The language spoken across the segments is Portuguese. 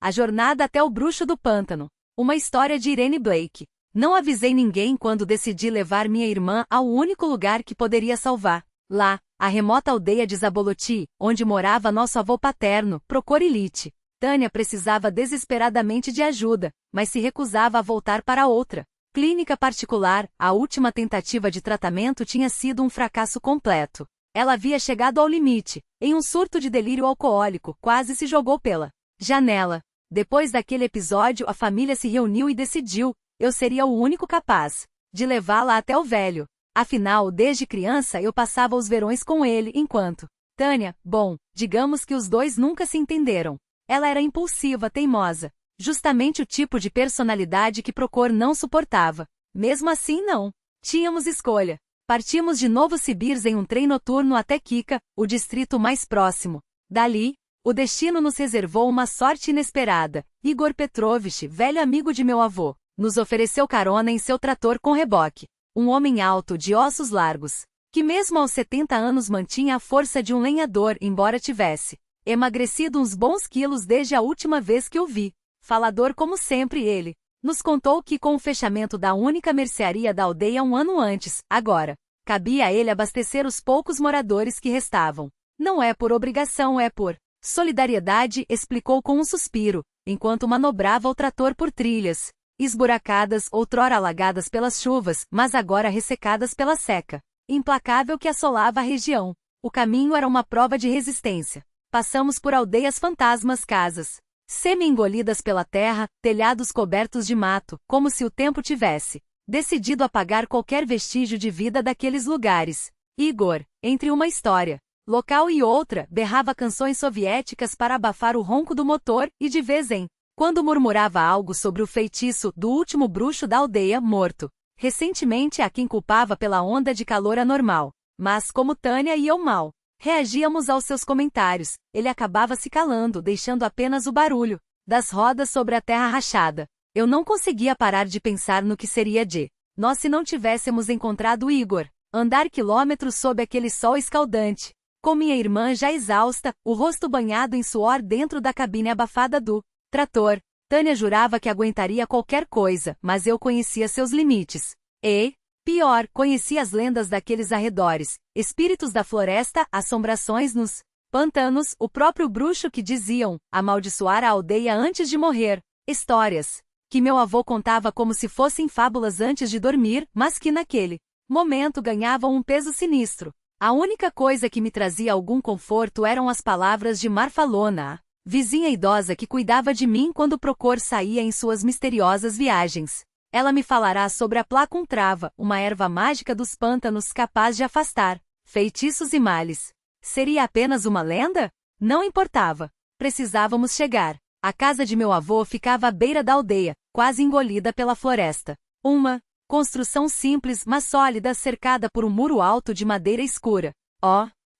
A Jornada até o Bruxo do Pântano. Uma história de Irene Blake. Não avisei ninguém quando decidi levar minha irmã ao único lugar que poderia salvar. Lá, a remota aldeia de Zaboloti, onde morava nosso avô paterno, Procorilite. Tânia precisava desesperadamente de ajuda, mas se recusava a voltar para outra clínica particular. A última tentativa de tratamento tinha sido um fracasso completo. Ela havia chegado ao limite. Em um surto de delírio alcoólico, quase se jogou pela janela. Depois daquele episódio, a família se reuniu e decidiu, eu seria o único capaz de levá-la até o velho. Afinal, desde criança eu passava os verões com ele enquanto Tânia, bom, digamos que os dois nunca se entenderam. Ela era impulsiva, teimosa. Justamente o tipo de personalidade que Procor não suportava. Mesmo assim não tínhamos escolha. Partimos de Novosibirsk em um trem noturno até Kika, o distrito mais próximo. Dali, o destino nos reservou uma sorte inesperada. Igor Petrovich, velho amigo de meu avô, nos ofereceu carona em seu trator com reboque. Um homem alto, de ossos largos, que mesmo aos 70 anos mantinha a força de um lenhador, embora tivesse emagrecido uns bons quilos desde a última vez que o vi. Falador como sempre, ele nos contou que com o fechamento da única mercearia da aldeia um ano antes, agora, cabia a ele abastecer os poucos moradores que restavam. Não é por obrigação, é por solidariedade, explicou com um suspiro, enquanto manobrava o trator por trilhas esburacadas, outrora alagadas pelas chuvas, mas agora ressecadas pela seca implacável que assolava a região. O caminho era uma prova de resistência. Passamos por aldeias fantasmas, casas semi-engolidas pela terra, telhados cobertos de mato, como se o tempo tivesse decidido apagar qualquer vestígio de vida daqueles lugares. Igor, entre uma história local e outra, berrava canções soviéticas para abafar o ronco do motor e de vez em quando murmurava algo sobre o feitiço do último bruxo da aldeia morto. Recentemente a quem culpava pela onda de calor anormal. Mas como Tânia e eu mal reagíamos aos seus comentários, ele acabava se calando, deixando apenas o barulho das rodas sobre a terra rachada. Eu não conseguia parar de pensar no que seria de nós se não tivéssemos encontrado Igor. Andar quilômetros sob aquele sol escaldante, com minha irmã já exausta, o rosto banhado em suor dentro da cabine abafada do trator. Tânia jurava que aguentaria qualquer coisa, mas eu conhecia seus limites. E, pior, conhecia as lendas daqueles arredores, espíritos da floresta, assombrações nos pantanos, o próprio bruxo que diziam amaldiçoar a aldeia antes de morrer. Histórias que meu avô contava como se fossem fábulas antes de dormir, mas que naquele momento ganhavam um peso sinistro. A única coisa que me trazia algum conforto eram as palavras de Marfalona, a vizinha idosa que cuidava de mim quando Procor saía em suas misteriosas viagens. Ela me falará sobre a placuntrava, uma erva mágica dos pântanos capaz de afastar feitiços e males. Seria apenas uma lenda? Não importava. Precisávamos chegar. A casa de meu avô ficava à beira da aldeia, quase engolida pela floresta. Uma construção simples, mas sólida, cercada por um muro alto de madeira escura.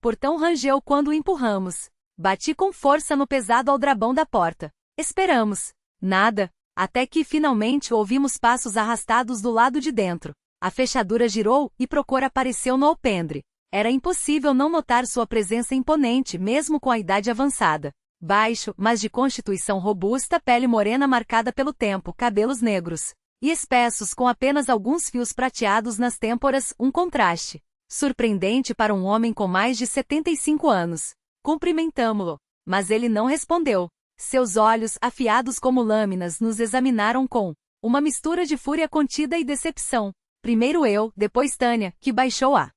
Portão rangeu quando o empurramos. Bati com força no pesado aldrabão da porta. Esperamos. Nada. Até que, finalmente, ouvimos passos arrastados do lado de dentro. A fechadura girou e Procor apareceu no alpendre. Era impossível não notar sua presença imponente, mesmo com a idade avançada. Baixo, mas de constituição robusta, pele morena marcada pelo tempo, cabelos negros e espessos com apenas alguns fios prateados nas têmporas, um contraste surpreendente para um homem com mais de 75 anos. Cumprimentamo-lo, mas ele não respondeu. Seus olhos, afiados como lâminas, nos examinaram com uma mistura de fúria contida e decepção. Primeiro eu, depois Tânia, que baixou a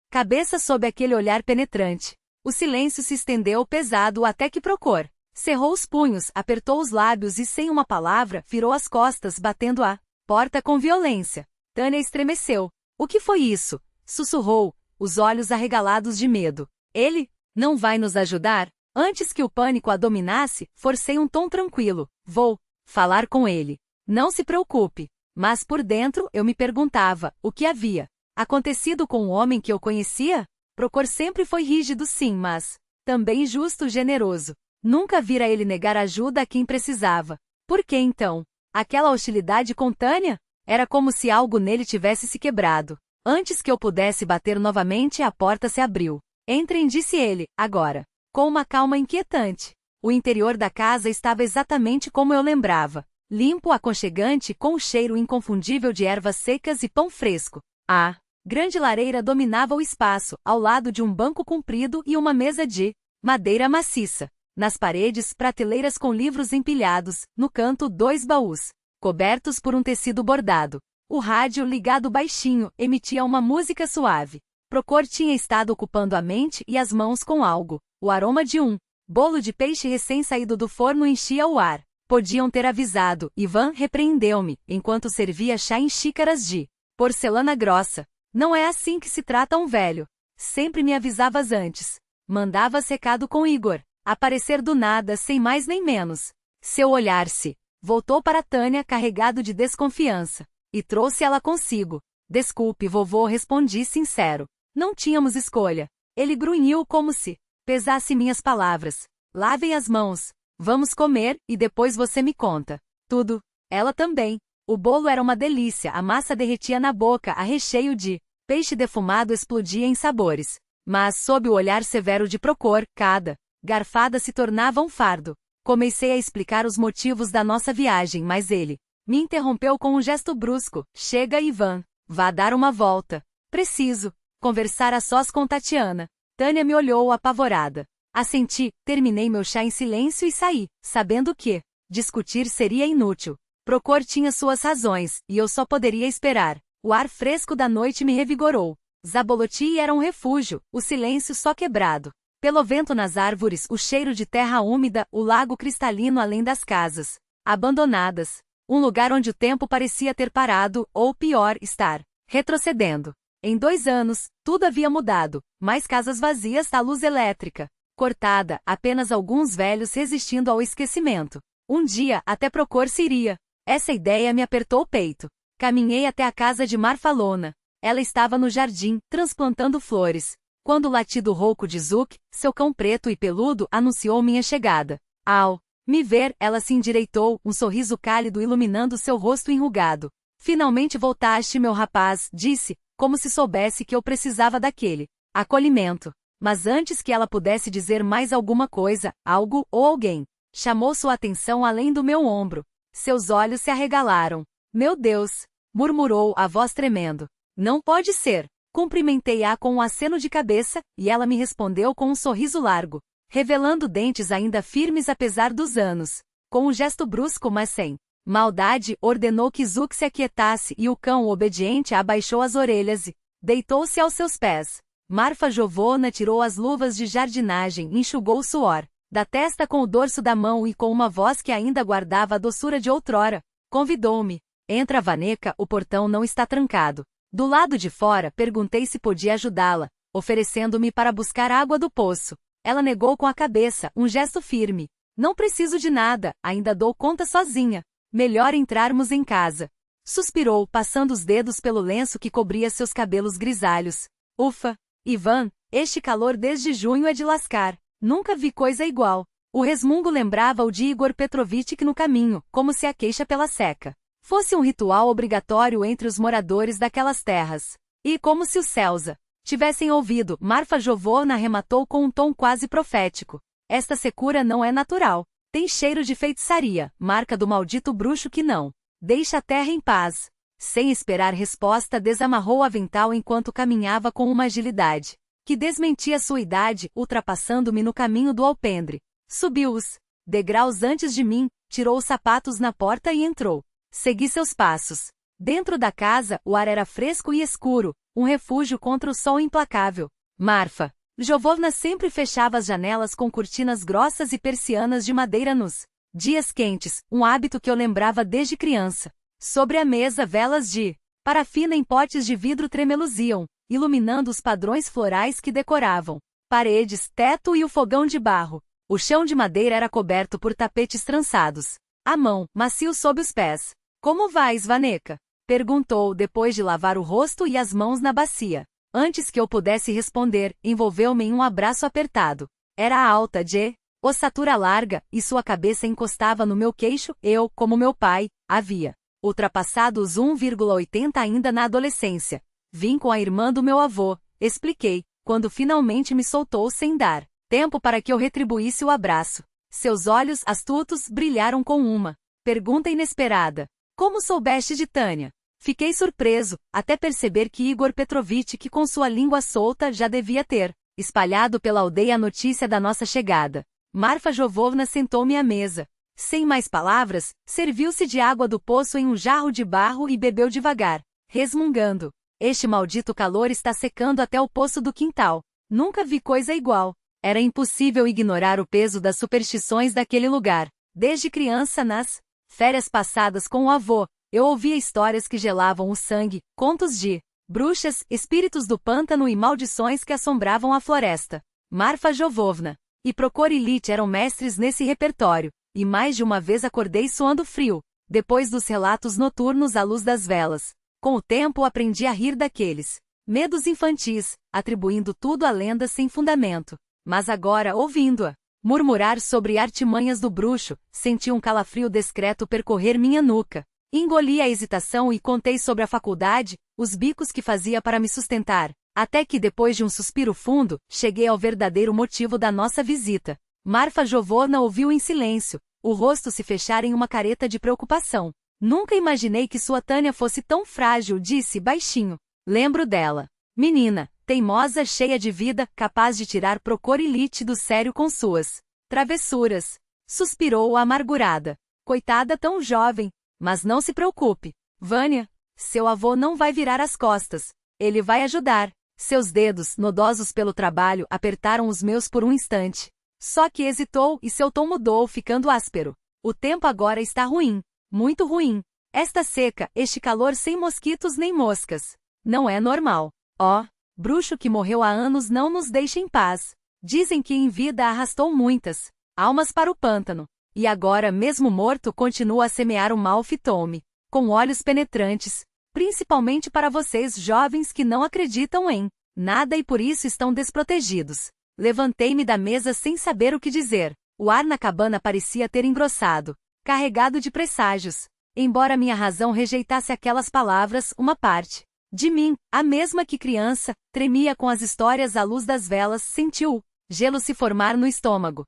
cabeça sob aquele olhar penetrante. O silêncio se estendeu pesado até que Procor cerrou os punhos, apertou os lábios e, sem uma palavra, virou as costas, batendo a porta com violência. Tânia estremeceu. O que foi isso? Sussurrou, os olhos arregalados de medo. Ele não vai nos ajudar? Antes que o pânico a dominasse, forcei um tom tranquilo. Vou falar com ele. Não se preocupe. Mas por dentro eu me perguntava, o que havia acontecido com o homem que eu conhecia? Procor sempre foi rígido sim, mas também justo e generoso. Nunca vira ele negar ajuda a quem precisava. Por que então? Aquela hostilidade com Tânia? Era como se algo nele tivesse se quebrado. Antes que eu pudesse bater novamente, a porta se abriu. Entrem, disse ele, agora com uma calma inquietante. O interior da casa estava exatamente como eu lembrava. Limpo, aconchegante, com o cheiro inconfundível de ervas secas e pão fresco. A grande lareira dominava o espaço, ao lado de um banco comprido e uma mesa de madeira maciça. Nas paredes, prateleiras com livros empilhados, no canto 2 baús, cobertos por um tecido bordado. O rádio, ligado baixinho, emitia uma música suave. Procor tinha estado ocupando a mente e as mãos com algo. O aroma de um bolo de peixe recém-saído do forno enchia o ar. Podiam ter avisado. Ivan repreendeu-me, enquanto servia chá em xícaras de porcelana grossa. Não é assim que se trata um velho. Sempre me avisavas antes. Mandavas recado com Igor. Aparecer do nada, sem mais nem menos. Seu olhar se voltou para Tânia carregado de desconfiança. E trouxe ela consigo. Desculpe, vovô, respondi sincero. Não tínhamos escolha. Ele grunhiu como se pesasse minhas palavras. Lavem as mãos. Vamos comer, e depois você me conta. Tudo. Ela também. O bolo era uma delícia, a massa derretia na boca, a recheio de peixe defumado explodia em sabores. Mas, sob o olhar severo de Procor, cada garfada se tornava um fardo. Comecei a explicar os motivos da nossa viagem, mas ele me interrompeu com um gesto brusco. Chega, Ivan. Vá dar uma volta. Preciso conversar a sós com Tatiana. Tânia me olhou apavorada. Assenti, terminei meu chá em silêncio e saí, sabendo que discutir seria inútil. Procor tinha suas razões, e eu só poderia esperar. O ar fresco da noite me revigorou. Zaboloti era um refúgio, o silêncio só quebrado pelo vento nas árvores, o cheiro de terra úmida, o lago cristalino além das casas abandonadas. Um lugar onde o tempo parecia ter parado, ou pior, estar retrocedendo. Em 2 anos, tudo havia mudado. Mais casas vazias, a luz elétrica cortada, apenas alguns velhos resistindo ao esquecimento. Um dia, até Procor se iria. Essa ideia me apertou o peito. Caminhei até a casa de Marfalona. Ela estava no jardim, transplantando flores. Quando o latido rouco de Zouk, seu cão preto e peludo, anunciou minha chegada. Ao me ver, ela se endireitou, um sorriso cálido iluminando seu rosto enrugado. Finalmente voltaste, meu rapaz, disse, como se soubesse que eu precisava daquele acolhimento. Mas antes que ela pudesse dizer mais alguma coisa, algo ou alguém chamou sua atenção além do meu ombro. Seus olhos se arregalaram. Meu Deus! Murmurou, a voz tremendo. Não pode ser! Cumprimentei-a com um aceno de cabeça, e ela me respondeu com um sorriso largo, revelando dentes ainda firmes apesar dos anos. Com um gesto brusco, mas sem maldade, ordenou que Zouk se aquietasse e o cão obediente abaixou as orelhas e deitou-se aos seus pés. Marfa Jovona tirou as luvas de jardinagem e enxugou o suor da testa com o dorso da mão e com uma voz que ainda guardava a doçura de outrora, convidou-me. Entra, Vaneca, o portão não está trancado. Do lado de fora, perguntei se podia ajudá-la, oferecendo-me para buscar água do poço. Ela negou com a cabeça, um gesto firme. Não preciso de nada, ainda dou conta sozinha. Melhor entrarmos em casa. Suspirou, passando os dedos pelo lenço que cobria seus cabelos grisalhos. Ufa! Ivan, este calor desde junho é de lascar. Nunca vi coisa igual. O resmungo lembrava o de Igor Petrovitch no caminho, como se a queixa pela seca fosse um ritual obrigatório entre os moradores daquelas terras. E como se os Celsa tivessem ouvido, Marfa Jovona arrematou com um tom quase profético. Esta secura não é natural. Tem cheiro de feitiçaria, marca do maldito bruxo que não deixa a terra em paz. Sem esperar resposta, desamarrou o avental enquanto caminhava com uma agilidade que desmentia sua idade, ultrapassando-me no caminho do alpendre. Subiu os degraus antes de mim, tirou os sapatos na porta e entrou. Segui seus passos. Dentro da casa, o ar era fresco e escuro, um refúgio contra o sol implacável. Marfa Jovovna sempre fechava as janelas com cortinas grossas e persianas de madeira nos dias quentes, um hábito que eu lembrava desde criança. Sobre a mesa, velas de parafina em potes de vidro tremeluziam, iluminando os padrões florais que decoravam paredes, teto e o fogão de barro. O chão de madeira era coberto por tapetes trançados, à mão, macio sob os pés. Como vais, Vaneca? Perguntou depois de lavar o rosto e as mãos na bacia. Antes que eu pudesse responder, envolveu-me em um abraço apertado. Era alta, de ossatura larga, e sua cabeça encostava no meu queixo. Eu, como meu pai, havia ultrapassado os 1,80 ainda na adolescência. Vim com a irmã do meu avô, expliquei, quando finalmente me soltou sem dar tempo para que eu retribuísse o abraço. Seus olhos astutos brilharam com uma pergunta inesperada. Como soubeste de Tânia? Fiquei surpreso, até perceber que Igor Petrovitch, que com sua língua solta já devia ter espalhado pela aldeia a notícia da nossa chegada. Marfa Jovovna sentou-me à mesa. Sem mais palavras, serviu-se de água do poço em um jarro de barro e bebeu devagar, resmungando. Este maldito calor está secando até o poço do quintal. Nunca vi coisa igual. Era impossível ignorar o peso das superstições daquele lugar. Desde criança, nas férias passadas com o avô, eu ouvia histórias que gelavam o sangue, contos de bruxas, espíritos do pântano e maldições que assombravam a floresta. Marfa Jovovna e Prokorilite eram mestres nesse repertório, e mais de uma vez acordei suando frio, depois dos relatos noturnos à luz das velas. Com o tempo aprendi a rir daqueles medos infantis, atribuindo tudo a lendas sem fundamento. Mas agora, ouvindo-a murmurar sobre artimanhas do bruxo, senti um calafrio discreto percorrer minha nuca. Engoli a hesitação e contei sobre a faculdade, os bicos que fazia para me sustentar, até que depois de um suspiro fundo, cheguei ao verdadeiro motivo da nossa visita. Marfa Jovovna ouviu em silêncio, o rosto se fechar em uma careta de preocupação. Nunca imaginei que sua Tânia fosse tão frágil, disse baixinho. Lembro dela. Menina, teimosa, cheia de vida, capaz de tirar Prokorilite do sério com suas travessuras. Suspirou amargurada. Coitada tão jovem. Mas não se preocupe, Vânia. Seu avô não vai virar as costas. Ele vai ajudar. Seus dedos, nodosos pelo trabalho, apertaram os meus por um instante. Só que hesitou e seu tom mudou, ficando áspero. O tempo agora está ruim. Muito ruim. Esta seca, este calor sem mosquitos nem moscas. Não é normal. Ó, bruxo que morreu há anos não nos deixa em paz. Dizem que em vida arrastou muitas almas para o pântano. E agora, mesmo morto, continua a semear o mal. Fitou-me com olhos penetrantes. Principalmente para vocês jovens que não acreditam em nada e por isso estão desprotegidos. Levantei-me da mesa sem saber o que dizer. O ar na cabana parecia ter engrossado, carregado de presságios. Embora minha razão rejeitasse aquelas palavras, uma parte de mim, a mesma que criança, tremia com as histórias à luz das velas, sentiu gelo se formar no estômago.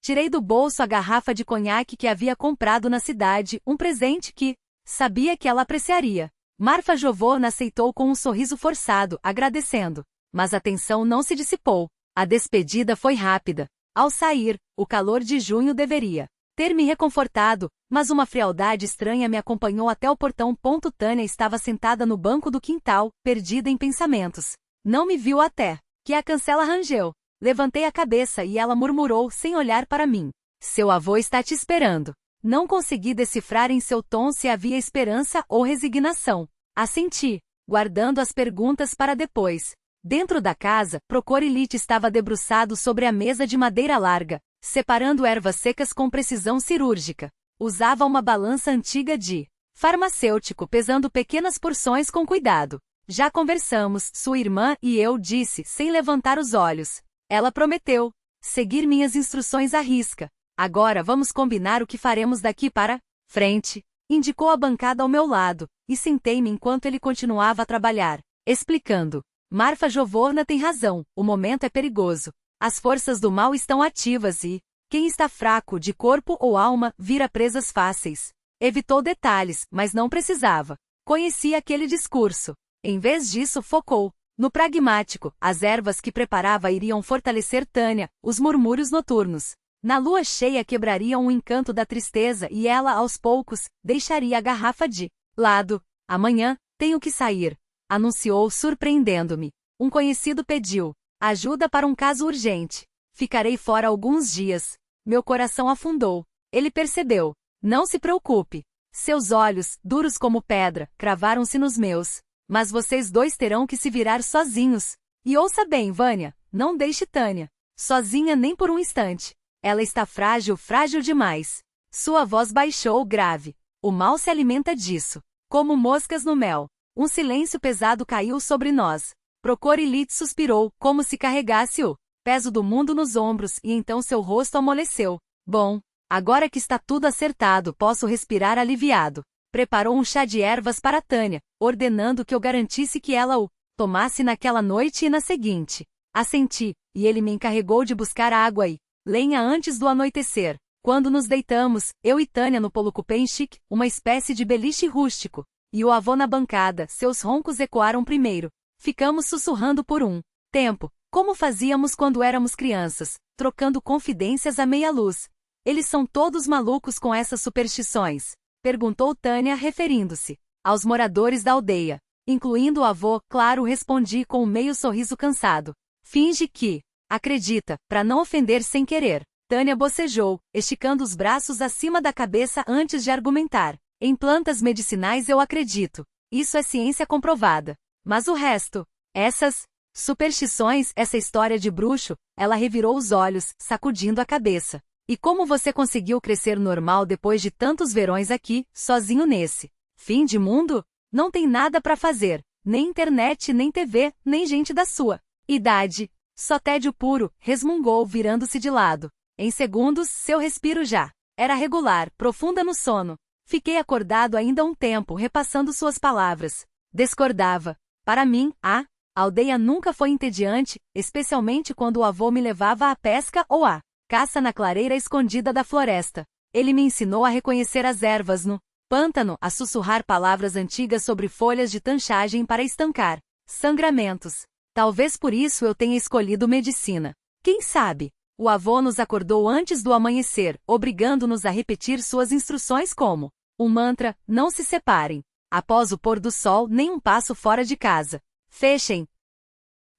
Tirei do bolso a garrafa de conhaque que havia comprado na cidade, um presente que sabia que ela apreciaria. Marfa Jovovna aceitou com um sorriso forçado, agradecendo. Mas a tensão não se dissipou. A despedida foi rápida. Ao sair, o calor de junho deveria ter me reconfortado, mas uma frialdade estranha me acompanhou até o portão. Tânia estava sentada no banco do quintal, perdida em pensamentos. Não me viu até que a cancela rangeu. Levantei a cabeça e ela murmurou sem olhar para mim. Seu avô está te esperando. Não consegui decifrar em seu tom se havia esperança ou resignação. Assenti, guardando as perguntas para depois. Dentro da casa, Prokorilite estava debruçado sobre a mesa de madeira larga, separando ervas secas com precisão cirúrgica. Usava uma balança antiga de farmacêutico, pesando pequenas porções com cuidado. Já conversamos, sua irmã e eu, disse, sem levantar os olhos. Ela prometeu seguir minhas instruções à risca. Agora vamos combinar o que faremos daqui para frente. Indicou a bancada ao meu lado, e sentei-me enquanto ele continuava a trabalhar, explicando. Marfa Jovovna tem razão, o momento é perigoso. As forças do mal estão ativas e quem está fraco de corpo ou alma vira presas fáceis. Evitou detalhes, mas não precisava. Conhecia aquele discurso. Em vez disso, focou no pragmático. As ervas que preparava iriam fortalecer Tânia, os murmúrios noturnos. Na lua cheia quebrariam o encanto da tristeza e ela, aos poucos, deixaria a garrafa de lado. Amanhã, tenho que sair, anunciou surpreendendo-me. Um conhecido pediu ajuda para um caso urgente. Ficarei fora alguns dias. Meu coração afundou. Ele percebeu. Não se preocupe. Seus olhos, duros como pedra, cravaram-se nos meus. Mas vocês dois terão que se virar sozinhos. E ouça bem, Vânia, não deixe Tânia sozinha nem por um instante. Ela está frágil, frágil demais. Sua voz baixou grave. O mal se alimenta disso. Como moscas no mel. Um silêncio pesado caiu sobre nós. Prokorilite suspirou, como se carregasse o peso do mundo nos ombros, e então seu rosto amoleceu. Bom, agora que está tudo acertado, posso respirar aliviado. Preparou um chá de ervas para Tânia, ordenando que eu garantisse que ela o tomasse naquela noite e na seguinte. Assenti, e ele me encarregou de buscar água e lenha antes do anoitecer. Quando nos deitamos, eu e Tânia no Polokupenchik, uma espécie de beliche rústico, e o avô na bancada, seus roncos ecoaram primeiro. Ficamos sussurrando por um tempo, como fazíamos quando éramos crianças, trocando confidências à meia luz. Eles são todos malucos com essas superstições? Perguntou Tânia referindo-se aos moradores da aldeia. Incluindo o avô, claro, respondi com um meio sorriso cansado. Finge que acredita, para não ofender sem querer. Tânia bocejou, esticando os braços acima da cabeça antes de argumentar. Em plantas medicinais eu acredito. Isso é ciência comprovada. Mas o resto, essas superstições, essa história de bruxo, ela revirou os olhos, sacudindo a cabeça. E como você conseguiu crescer normal depois de tantos verões aqui, sozinho nesse fim de mundo? Não tem nada para fazer, nem internet, nem TV, nem gente da sua idade. Só tédio puro, resmungou, virando-se de lado. Em segundos, seu respiro já era regular, profunda no sono. Fiquei acordado ainda um tempo, repassando suas palavras. Discordava. Para mim, a aldeia nunca foi entediante, especialmente quando o avô me levava à pesca ou à caça na clareira escondida da floresta. Ele me ensinou a reconhecer as ervas no pântano, a sussurrar palavras antigas sobre folhas de tanchagem para estancar sangramentos. Talvez por isso eu tenha escolhido medicina. Quem sabe? O avô nos acordou antes do amanhecer, obrigando-nos a repetir suas instruções como um mantra: não se separem. Após o pôr do sol, nem um passo fora de casa. Fechem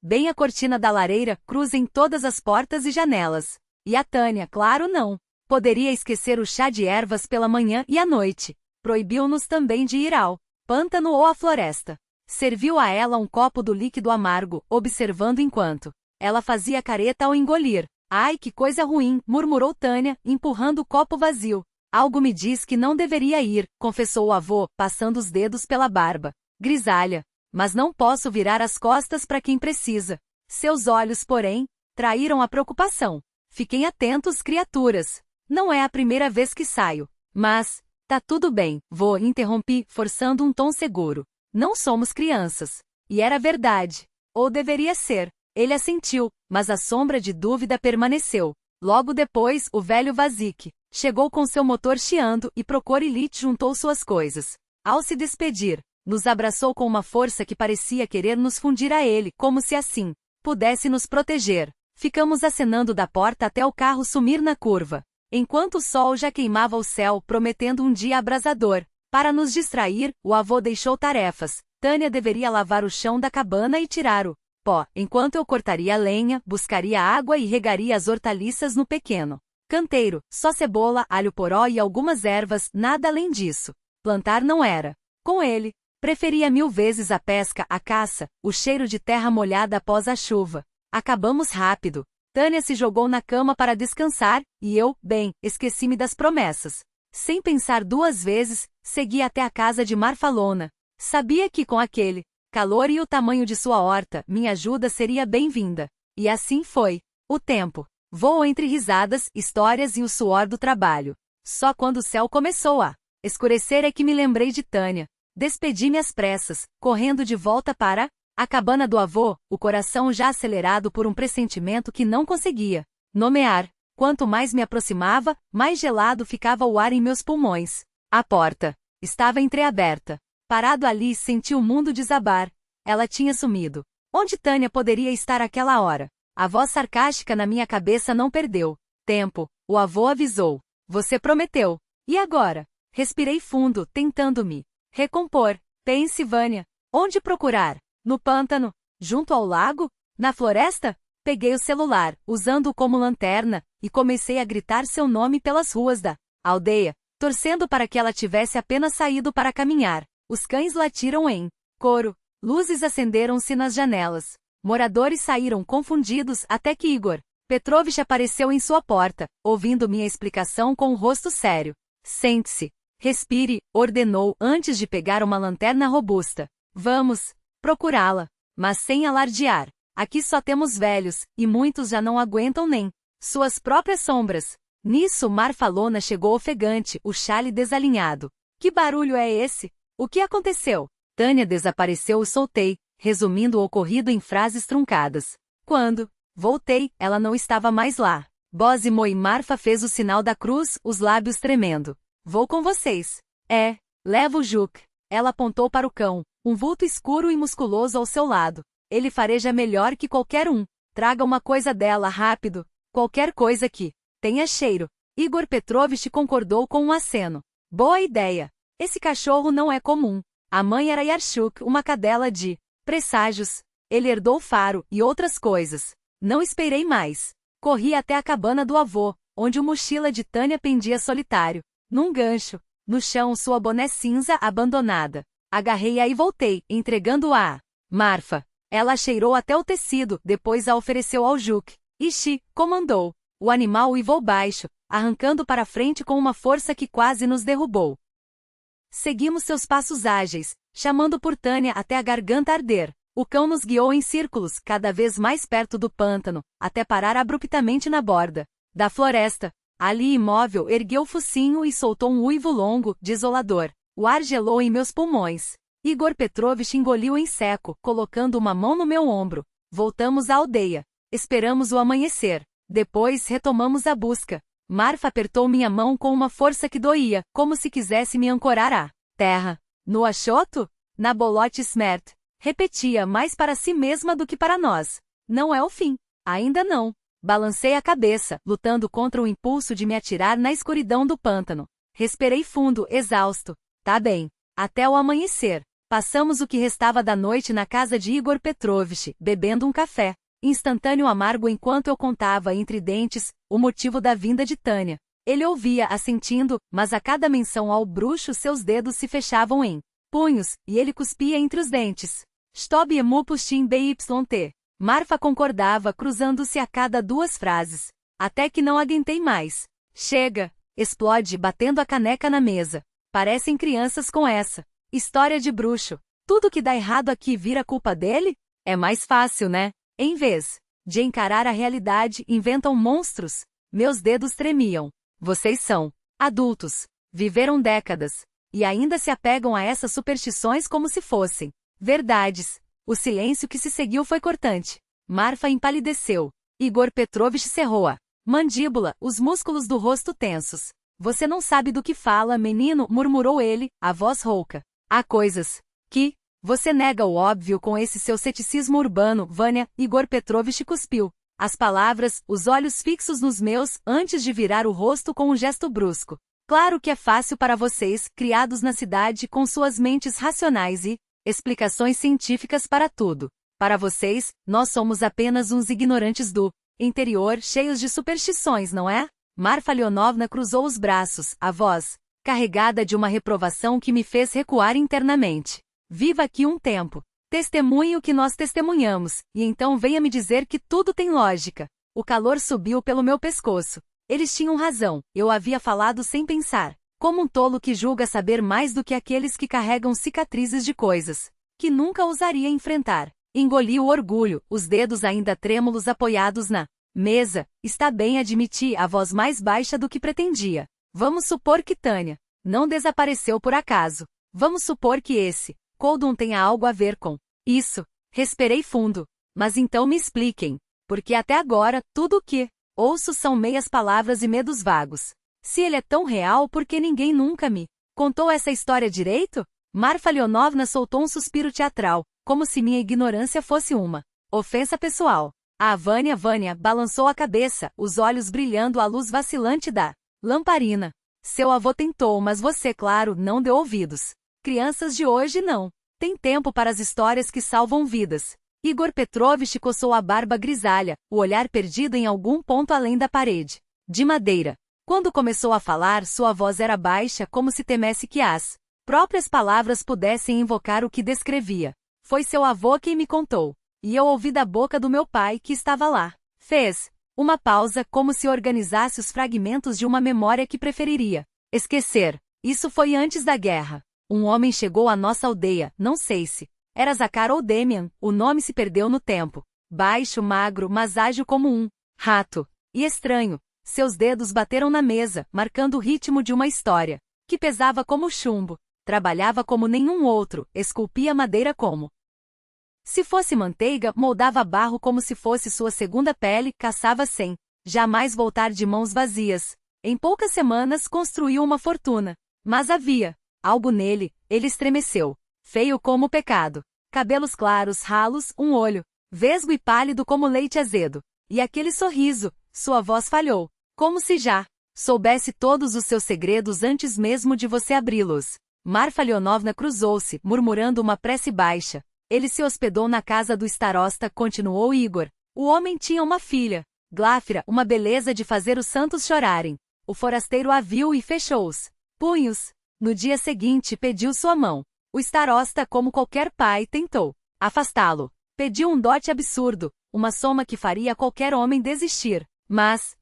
bem a cortina da lareira, cruzem todas as portas e janelas. E a Tânia, claro, não poderia esquecer o chá de ervas pela manhã e à noite. Proibiu-nos também de ir ao pântano ou à floresta. Serviu a ela um copo do líquido amargo, observando enquanto ela fazia careta ao engolir. Ai, que coisa ruim, murmurou Tânia, empurrando o copo vazio. Algo me diz que não deveria ir, confessou o avô, passando os dedos pela barba grisalha. Mas não posso virar as costas para quem precisa. Seus olhos, porém, traíram a preocupação. Fiquem atentos, criaturas. Não é a primeira vez que saio. Mas tá tudo bem, vô, interrompi, forçando um tom seguro. Não somos crianças. E era verdade. Ou deveria ser. Ele assentiu, mas a sombra de dúvida permaneceu. Logo depois, o velho Vazik chegou com seu motor chiando e Procorilite juntou suas coisas. Ao se despedir, nos abraçou com uma força que parecia querer nos fundir a ele, como se assim pudesse nos proteger. Ficamos acenando da porta até o carro sumir na curva, enquanto o sol já queimava o céu, prometendo um dia abrasador. Para nos distrair, o avô deixou tarefas. Tânia deveria lavar o chão da cabana e tirar o pó, enquanto eu cortaria a lenha, buscaria água e regaria as hortaliças no pequeno canteiro. Só cebola, alho poró e algumas ervas, nada além disso. Plantar não era com ele. Preferia 1000 vezes a pesca, a caça, o cheiro de terra molhada após a chuva. Acabamos rápido. Tânia se jogou na cama para descansar, e eu, bem, esqueci-me das promessas. Sem pensar 2 vezes, segui até a casa de Marfalona. Sabia que com aquele calor e o tamanho de sua horta, minha ajuda seria bem-vinda. E assim foi. O tempo voou entre risadas, histórias e o suor do trabalho. Só quando o céu começou a escurecer é que me lembrei de Tânia. Despedi-me às pressas, correndo de volta para a cabana do avô, o coração já acelerado por um pressentimento que não conseguia nomear. Quanto mais me aproximava, mais gelado ficava o ar em meus pulmões. A porta estava entreaberta. Parado ali, senti o mundo desabar. Ela tinha sumido. Onde Tânia poderia estar àquela hora? A voz sarcástica na minha cabeça não perdeu tempo. O avô avisou. Você prometeu. E agora? Respirei fundo, tentando me recompor. Pensilvânia. Onde procurar? No pântano? Junto ao lago? Na floresta? Peguei o celular, usando-o como lanterna, e comecei a gritar seu nome pelas ruas da aldeia, torcendo para que ela tivesse apenas saído para caminhar. Os cães latiram em coro. Luzes acenderam-se nas janelas. Moradores saíram confundidos até que Igor Petrovich apareceu em sua porta, ouvindo minha explicação com o rosto sério. Sente-se. Respire, ordenou antes de pegar uma lanterna robusta. Vamos procurá-la, mas sem alardear. Aqui só temos velhos, e muitos já não aguentam nem suas próprias sombras. Nisso Marfalona chegou ofegante, o chale desalinhado. Que barulho é esse? O que aconteceu? Tânia desapareceu, soltei, resumindo o ocorrido em frases truncadas. Quando voltei, ela não estava mais lá. Bósimo e Marfa fez o sinal da cruz, os lábios tremendo. Vou com vocês. Leva o Juk. Ela apontou para o cão, um vulto escuro e musculoso ao seu lado. Ele fareja melhor que qualquer um. Traga uma coisa dela, rápido. Qualquer coisa que tenha cheiro. Igor Petrovich concordou com um aceno. Boa ideia. Esse cachorro não é comum. A mãe era Yarchuk, uma cadela de presságios. Ele herdou o faro e outras coisas. Não esperei mais. Corri até a cabana do avô, onde o mochila de Tânia pendia solitário, num gancho. No chão sua boné cinza abandonada. Agarrei-a e voltei, entregando-a a Marfa. Ela cheirou até o tecido, depois a ofereceu ao Juk. Ixi, comandou. O animal uivou baixo, arrancando para frente com uma força que quase nos derrubou. Seguimos seus passos ágeis, chamando por Tânia até a garganta arder. O cão nos guiou em círculos, cada vez mais perto do pântano, até parar abruptamente na borda da floresta. Ali imóvel, ergueu o focinho e soltou um uivo longo, desolador. O ar gelou em meus pulmões. Igor Petrovich engoliu em seco, colocando uma mão no meu ombro. Voltamos à aldeia. Esperamos o amanhecer. Depois retomamos a busca. Marfa apertou minha mão com uma força que doía, como se quisesse me ancorar à terra. No Achoto? Na Bolote Smert. Repetia mais para si mesma do que para nós. Não é o fim. Ainda não. Balancei a cabeça, lutando contra o impulso de me atirar na escuridão do pântano. Respirei fundo, exausto. Tá bem. Até o amanhecer. Passamos o que restava da noite na casa de Igor Petrovich, bebendo um café. Instantâneo amargo enquanto eu contava entre dentes o motivo da vinda de Tânia. Ele ouvia assentindo, mas a cada menção ao bruxo seus dedos se fechavam em punhos, e ele cuspia entre os dentes. Stob emu pustin byt. Marfa concordava, cruzando-se a cada duas frases. Até que não aguentei mais. Chega! Explode, batendo a caneca na mesa. Parecem crianças com essa história de bruxo. Tudo que dá errado aqui vira culpa dele? É mais fácil, né? Em vez de encarar a realidade, inventam monstros. Meus dedos tremiam. Vocês são adultos. Viveram décadas. E ainda se apegam a essas superstições como se fossem verdades. O silêncio que se seguiu foi cortante. Marfa empalideceu. Igor Petrovich cerrou a mandíbula, os músculos do rosto tensos. Você não sabe do que fala, menino, murmurou ele, a voz rouca. Há coisas que você nega o óbvio com esse seu ceticismo urbano, Vânia. Igor Petrovich cuspiu. As palavras, os olhos fixos nos meus, antes de virar o rosto com um gesto brusco. Claro que é fácil para vocês, criados na cidade com suas mentes racionais e explicações científicas para tudo. Para vocês, nós somos apenas uns ignorantes do interior, cheios de superstições, não é? Marfa Leonovna cruzou os braços, a voz carregada de uma reprovação que me fez recuar internamente. Viva aqui um tempo. Testemunhe o que nós testemunhamos, e então venha me dizer que tudo tem lógica. O calor subiu pelo meu pescoço. Eles tinham razão, eu havia falado sem pensar. Como um tolo que julga saber mais do que aqueles que carregam cicatrizes de coisas que nunca ousaria enfrentar. Engoli o orgulho, os dedos ainda trêmulos apoiados na mesa. Está bem, admiti, a voz mais baixa do que pretendia. Vamos supor que Tânia não desapareceu por acaso. Vamos supor que esse Koldun tenha algo a ver com isso. Respirei fundo. Mas então me expliquem, porque até agora tudo o que ouço são meias palavras e medos vagos. Se ele é tão real, por que ninguém nunca me contou essa história direito? Marfa Leonovna soltou um suspiro teatral, como se minha ignorância fosse uma ofensa pessoal. A Vânia balançou a cabeça, os olhos brilhando à luz vacilante da lamparina. Seu avô tentou, mas você, claro, não deu ouvidos. Crianças de hoje não têm tempo para as histórias que salvam vidas. Igor Petrovich coçou a barba grisalha, o olhar perdido em algum ponto além da parede de madeira. Quando começou a falar, sua voz era baixa, como se temesse que as próprias palavras pudessem invocar o que descrevia. Foi seu avô quem me contou. E eu ouvi da boca do meu pai, que estava lá. Fez uma pausa, como se organizasse os fragmentos de uma memória que preferiria esquecer. Isso foi antes da guerra. Um homem chegou à nossa aldeia, não sei se era Zakar ou Demian, o nome se perdeu no tempo. Baixo, magro, mas ágil como um rato. E estranho. Seus dedos bateram na mesa, marcando o ritmo de uma história que pesava como chumbo. Trabalhava como nenhum outro, esculpia madeira como se fosse manteiga, moldava barro como se fosse sua segunda pele, caçava sem jamais voltar de mãos vazias. Em poucas semanas construiu uma fortuna. Mas havia algo nele, ele estremeceu. Feio como o pecado. Cabelos claros, ralos, um olho vesgo e pálido como leite azedo. E aquele sorriso, sua voz falhou. Como se já soubesse todos os seus segredos antes mesmo de você abri-los. Marfa Leonovna cruzou-se, murmurando uma prece baixa. Ele se hospedou na casa do starosta, continuou Igor. O homem tinha uma filha, Glafira, uma beleza de fazer os santos chorarem. O forasteiro a viu e fechou os punhos. No dia seguinte pediu sua mão. O starosta, como qualquer pai, tentou afastá-lo. Pediu um dote absurdo, uma soma que faria qualquer homem desistir. Mas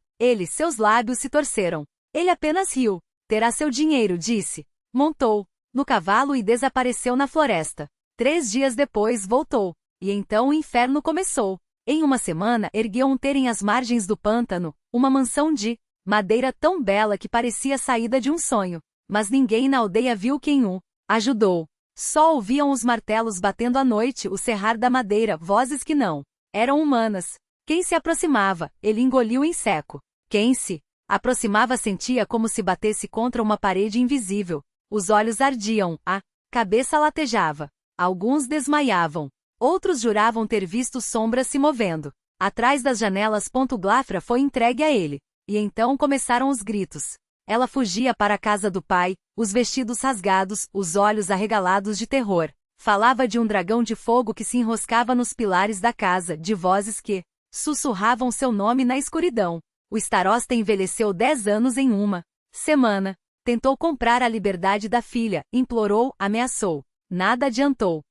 seus lábios se torceram. Ele apenas riu. Terá seu dinheiro, disse. Montou no cavalo e desapareceu na floresta. 3 dias depois voltou. E então o inferno começou. Em uma semana ergueu um terem às margens do pântano, uma mansão de madeira tão bela que parecia saída de um sonho. Mas ninguém na aldeia viu quem o ajudou. Só ouviam os martelos batendo à noite, o serrar da madeira, vozes que não eram humanas. Quem se aproximava, ele engoliu em seco. Quem se aproximava sentia como se batesse contra uma parede invisível. Os olhos ardiam, a cabeça latejava. Alguns desmaiavam. Outros juravam ter visto sombras se movendo. Atrás das janelas. Glafira foi entregue a ele. E então começaram os gritos. Ela fugia para a casa do pai, os vestidos rasgados, os olhos arregalados de terror. Falava de um dragão de fogo que se enroscava nos pilares da casa, de vozes que sussurravam seu nome na escuridão. O starosta envelheceu 10 anos em uma semana. Tentou comprar a liberdade da filha, implorou, ameaçou. Nada adiantou.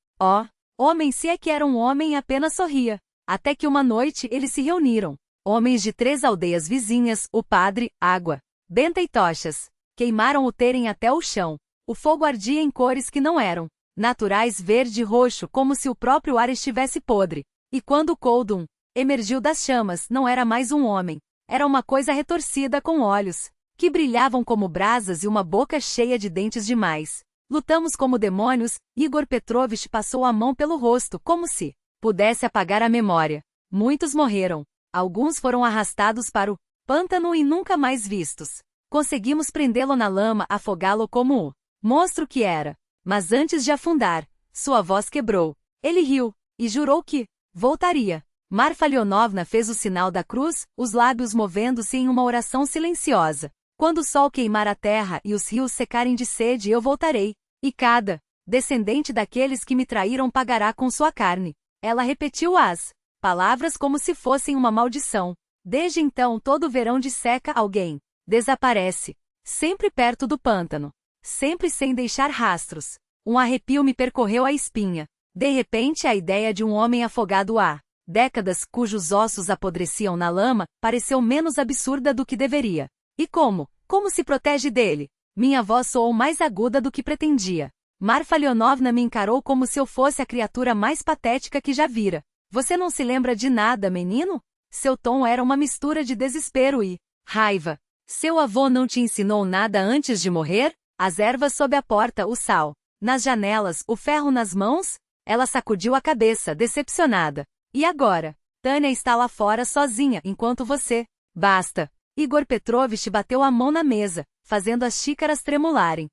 Homem, se é que era um homem, apenas sorria. Até que uma noite eles se reuniram. Homens de 3 aldeias vizinhas, o padre, água benta e tochas. Queimaram o terem até o chão. O fogo ardia em cores que não eram naturais, verde e roxo, como se o próprio ar estivesse podre. E quando Koldun emergiu das chamas, não era mais um homem. Era uma coisa retorcida com olhos que brilhavam como brasas e uma boca cheia de dentes demais. Lutamos como demônios. Igor Petrovich passou a mão pelo rosto, como se pudesse apagar a memória. Muitos morreram. Alguns foram arrastados para o pântano e nunca mais vistos. Conseguimos prendê-lo na lama, afogá-lo como o monstro que era. Mas antes de afundar, sua voz quebrou. Ele riu e jurou que voltaria. Marfa Leonovna fez o sinal da cruz, os lábios movendo-se em uma oração silenciosa. Quando o sol queimar a terra e os rios secarem de sede, eu voltarei. E cada descendente daqueles que me traíram pagará com sua carne. Ela repetiu as palavras como se fossem uma maldição. Desde então todo verão de seca alguém desaparece. Sempre perto do pântano. Sempre sem deixar rastros. Um arrepio me percorreu a espinha. De repente a ideia de um homem afogado há décadas, cujos ossos apodreciam na lama, pareceu menos absurda do que deveria. E como? Como se protege dele? Minha voz soou mais aguda do que pretendia. Marfa Leonovna me encarou como se eu fosse a criatura mais patética que já vira. Você não se lembra de nada, menino? Seu tom era uma mistura de desespero e raiva. Seu avô não te ensinou nada antes de morrer? As ervas sob a porta, o sal nas janelas, o ferro nas mãos? Ela sacudiu a cabeça, decepcionada. E agora? Tânia está lá fora sozinha, enquanto você... Basta. Igor Petrovich bateu a mão na mesa, fazendo as xícaras tremularem.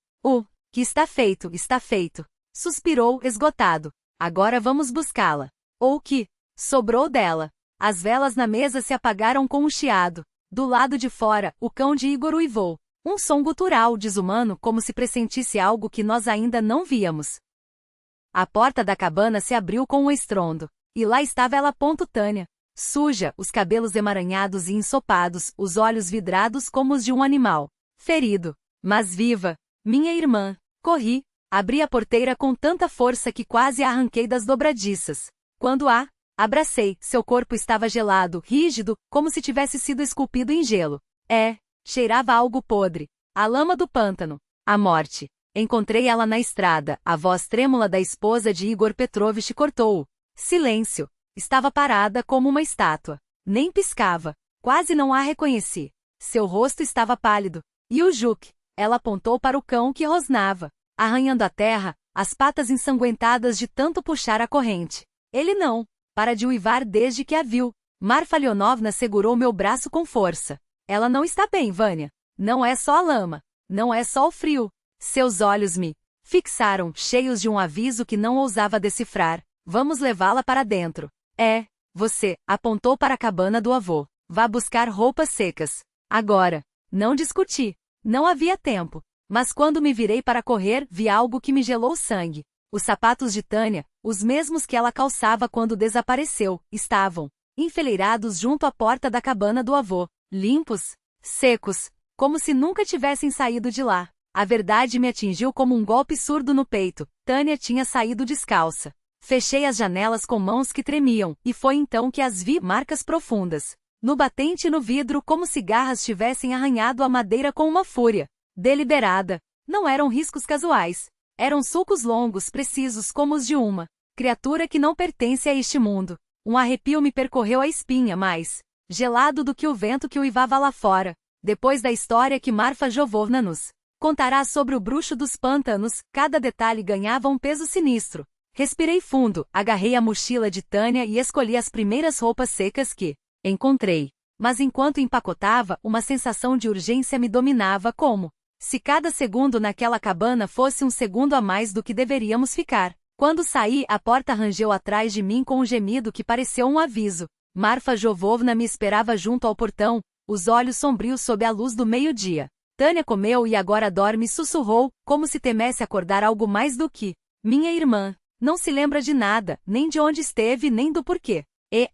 Que está feito, está feito. Suspirou, esgotado. Agora vamos buscá-la. Ou o que sobrou dela. As velas na mesa se apagaram com um chiado. Do lado de fora, o cão de Igor uivou. Um som gutural, desumano, como se pressentisse algo que nós ainda não víamos. A porta da cabana se abriu com um estrondo. E lá estava ela. Tânia. Suja, os cabelos emaranhados e ensopados, os olhos vidrados como os de um animal ferido. Mas viva. Minha irmã. Corri. Abri a porteira com tanta força que quase a arranquei das dobradiças. Quando a abracei, seu corpo estava gelado, rígido, como se tivesse sido esculpido em gelo. Cheirava algo podre. A lama do pântano. A morte. Encontrei ela na estrada. A voz trêmula da esposa de Igor Petrovich cortou-o. Silêncio. Estava parada como uma estátua. Nem piscava. Quase não a reconheci. Seu rosto estava pálido. E o Juk? Ela apontou para o cão que rosnava, arranhando a terra, as patas ensanguentadas de tanto puxar a corrente. Ele não para de uivar desde que a viu. Marfa Leonovna segurou meu braço com força. Ela não está bem, Vânia. Não é só a lama. Não é só o frio. Seus olhos me fixaram, cheios de um aviso que não ousava decifrar. Vamos levá-la para dentro. Você apontou para a cabana do avô. Vá buscar roupas secas. Agora. Não discuti. Não havia tempo. Mas quando me virei para correr, vi algo que me gelou o sangue. Os sapatos de Tânia, os mesmos que ela calçava quando desapareceu, estavam enfileirados junto à porta da cabana do avô, limpos, secos, como se nunca tivessem saído de lá. A verdade me atingiu como um golpe surdo no peito. Tânia tinha saído descalça. Fechei as janelas com mãos que tremiam, e foi então que as vi marcas profundas. No batente e no vidro, como se garras tivessem arranhado a madeira com uma fúria deliberada. Não eram riscos casuais. Eram sulcos longos, precisos como os de uma criatura que não pertence a este mundo. Um arrepio me percorreu a espinha, mais gelado do que o vento que uivava lá fora. Depois da história que Marfa Jovovna nos contará sobre o bruxo dos pântanos, cada detalhe ganhava um peso sinistro. Respirei fundo, agarrei a mochila de Tânia e escolhi as primeiras roupas secas que encontrei. Mas enquanto empacotava, uma sensação de urgência me dominava, como se cada segundo naquela cabana fosse um segundo a mais do que deveríamos ficar. Quando saí, a porta rangeu atrás de mim com um gemido que pareceu um aviso. Marfa Jovovna me esperava junto ao portão, os olhos sombrios sob a luz do meio-dia. Tânia comeu e agora dorme, sussurrou, como se temesse acordar algo mais do que minha irmã. Não se lembra de nada, nem de onde esteve, nem do porquê.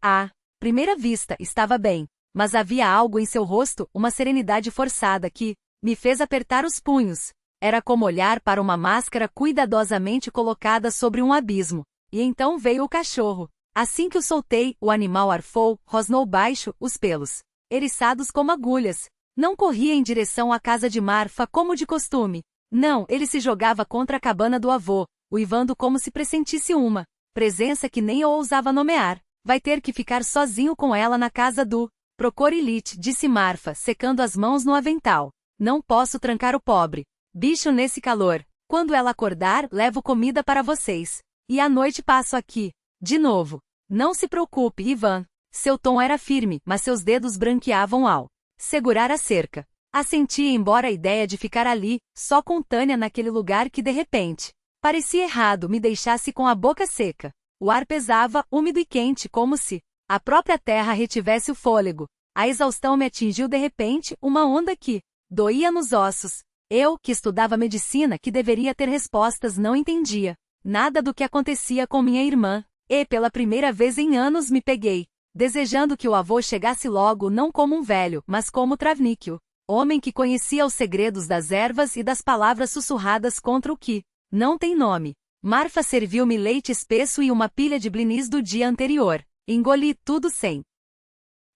À primeira vista, estava bem, mas havia algo em seu rosto, uma serenidade forçada que me fez apertar os punhos. Era como olhar para uma máscara cuidadosamente colocada sobre um abismo. E então veio o cachorro. Assim que o soltei, o animal arfou, rosnou baixo, os pelos eriçados como agulhas. Não corria em direção à casa de Marfa como de costume. Não, ele se jogava contra a cabana do avô, uivando como se pressentisse uma presença que nem eu ousava nomear. Vai ter que ficar sozinho com ela na casa do Procorilite, disse Marfa, secando as mãos no avental. Não posso trancar o pobre bicho nesse calor. Quando ela acordar, levo comida para vocês. E à noite passo aqui. De novo. Não se preocupe, Ivan. Seu tom era firme, mas seus dedos branqueavam ao segurar a cerca. Assenti, embora a ideia de ficar ali, só com Tânia naquele lugar que de repente parecia errado me deixasse com a boca seca. O ar pesava, úmido e quente, como se a própria terra retivesse o fôlego. A exaustão me atingiu de repente, uma onda que doía nos ossos. Eu, que estudava medicina, que deveria ter respostas, não entendia nada do que acontecia com minha irmã. E, pela primeira vez em anos, me peguei desejando que o avô chegasse logo, não como um velho, mas como Travníquio, homem que conhecia os segredos das ervas e das palavras sussurradas contra o que não tem nome. Marfa serviu-me leite espesso e uma pilha de blinis do dia anterior. Engoli tudo sem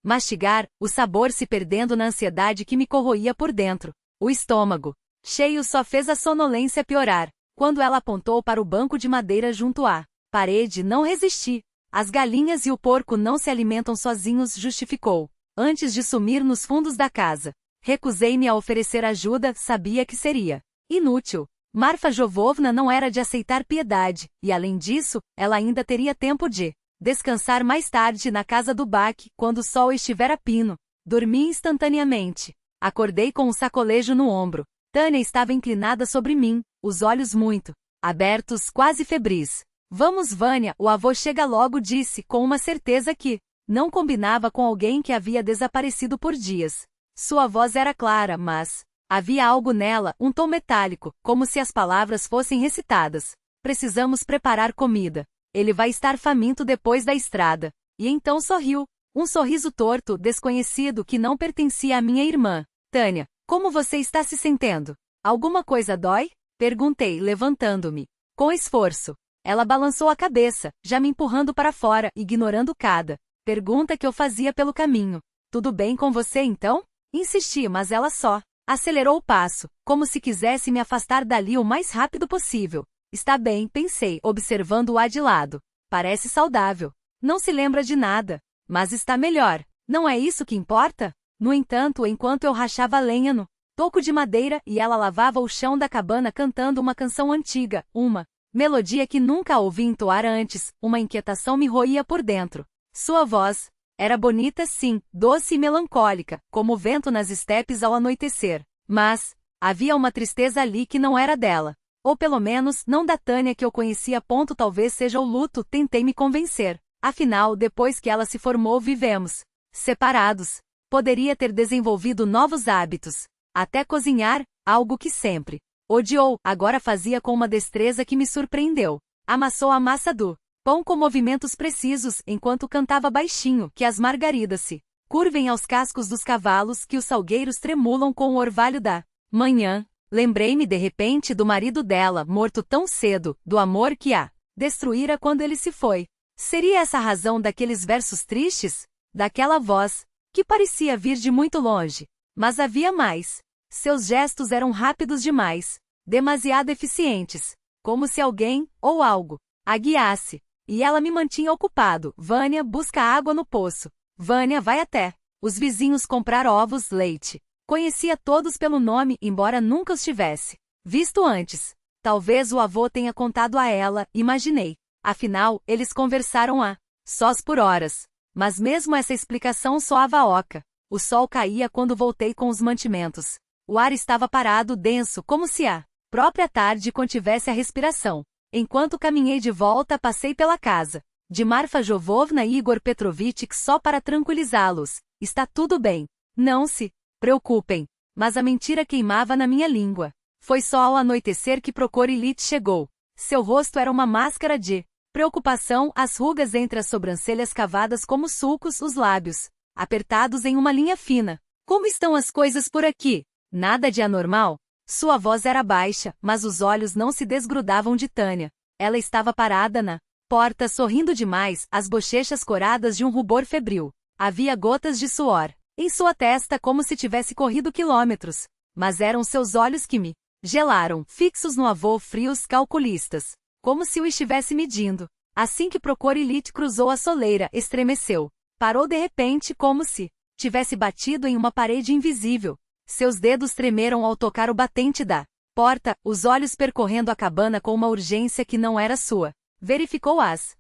mastigar, o sabor se perdendo na ansiedade que me corroía por dentro. O estômago cheio só fez a sonolência piorar. Quando ela apontou para o banco de madeira junto à parede, não resisti. As galinhas e o porco não se alimentam sozinhos, justificou, antes de sumir nos fundos da casa. Recusei-me a oferecer ajuda, sabia que seria inútil. Marfa Jovovna não era de aceitar piedade, e além disso, ela ainda teria tempo de descansar mais tarde na casa do Baque, quando o sol estiver a pino. Dormi instantaneamente. Acordei com um sacolejo no ombro. Tânia estava inclinada sobre mim, os olhos muito abertos, quase febris. Vamos, Vânia, o avô chega logo, disse, com uma certeza que não combinava com alguém que havia desaparecido por dias. Sua voz era clara, mas havia algo nela, um tom metálico, como se as palavras fossem recitadas. Precisamos preparar comida. Ele vai estar faminto depois da estrada. E então sorriu. Um sorriso torto, desconhecido, que não pertencia à minha irmã. Tânia, como você está se sentindo? Alguma coisa dói? Perguntei, levantando-me com esforço. Ela balançou a cabeça, já me empurrando para fora, ignorando cada pergunta que eu fazia pelo caminho. Tudo bem com você então? Insisti, mas ela só acelerou o passo, como se quisesse me afastar dali o mais rápido possível. Está bem, pensei, observando-a de lado. Parece saudável. Não se lembra de nada. Mas está melhor. Não é isso que importa? No entanto, enquanto eu rachava lenha no toco de madeira e ela lavava o chão da cabana cantando uma canção antiga, uma melodia que nunca ouvi entoar antes, uma inquietação me roía por dentro. Sua voz Era bonita sim, doce e melancólica, como o vento nas estepes ao anoitecer. Mas havia uma tristeza ali que não era dela. Ou pelo menos, não da Tânia que eu conhecia. Talvez seja o luto, tentei me convencer. Afinal, depois que ela se formou, vivemos separados. Poderia ter desenvolvido novos hábitos. Até cozinhar, algo que sempre odiou, agora fazia com uma destreza que me surpreendeu. Amassou a massa do pão com movimentos precisos, enquanto cantava baixinho que as margaridas se curvem aos cascos dos cavalos, que os salgueiros tremulam com o orvalho da manhã. Lembrei-me de repente do marido dela, morto tão cedo, do amor que a destruíra quando ele se foi. Seria essa a razão daqueles versos tristes? Daquela voz, que parecia vir de muito longe. Mas havia mais. Seus gestos eram rápidos demais, demasiado eficientes, como se alguém, ou algo, a guiasse. E ela me mantinha ocupado. Vânia, busca água no poço. Vânia, vai até os vizinhos comprar ovos, leite. Conhecia todos pelo nome, embora nunca os tivesse visto antes. Talvez o avô tenha contado a ela, imaginei. Afinal, eles conversaram a sós por horas. Mas mesmo essa explicação soava oca. O sol caía quando voltei com os mantimentos. O ar estava parado, denso, como se a própria tarde contivesse a respiração. Enquanto caminhei de volta, passei pela casa de Marfa Jovovna e Igor Petrovitch só para tranquilizá-los. Está tudo bem. Não se preocupem. Mas a mentira queimava na minha língua. Foi só ao anoitecer que Prokorilite chegou. Seu rosto era uma máscara de preocupação, as rugas entre as sobrancelhas cavadas como sulcos, os lábios apertados em uma linha fina. Como estão as coisas por aqui? Nada de anormal? Sua voz era baixa, mas os olhos não se desgrudavam de Tânia. Ela estava parada na porta, sorrindo demais, as bochechas coradas de um rubor febril. Havia gotas de suor em sua testa, como se tivesse corrido quilômetros. Mas eram seus olhos que me gelaram, fixos no avô, frios, calculistas. Como se o estivesse medindo. Assim que Prokorilite cruzou a soleira, estremeceu. Parou de repente, como se tivesse batido em uma parede invisível. Seus dedos tremeram ao tocar o batente da porta, os olhos percorrendo a cabana com uma urgência que não era sua. Verificou as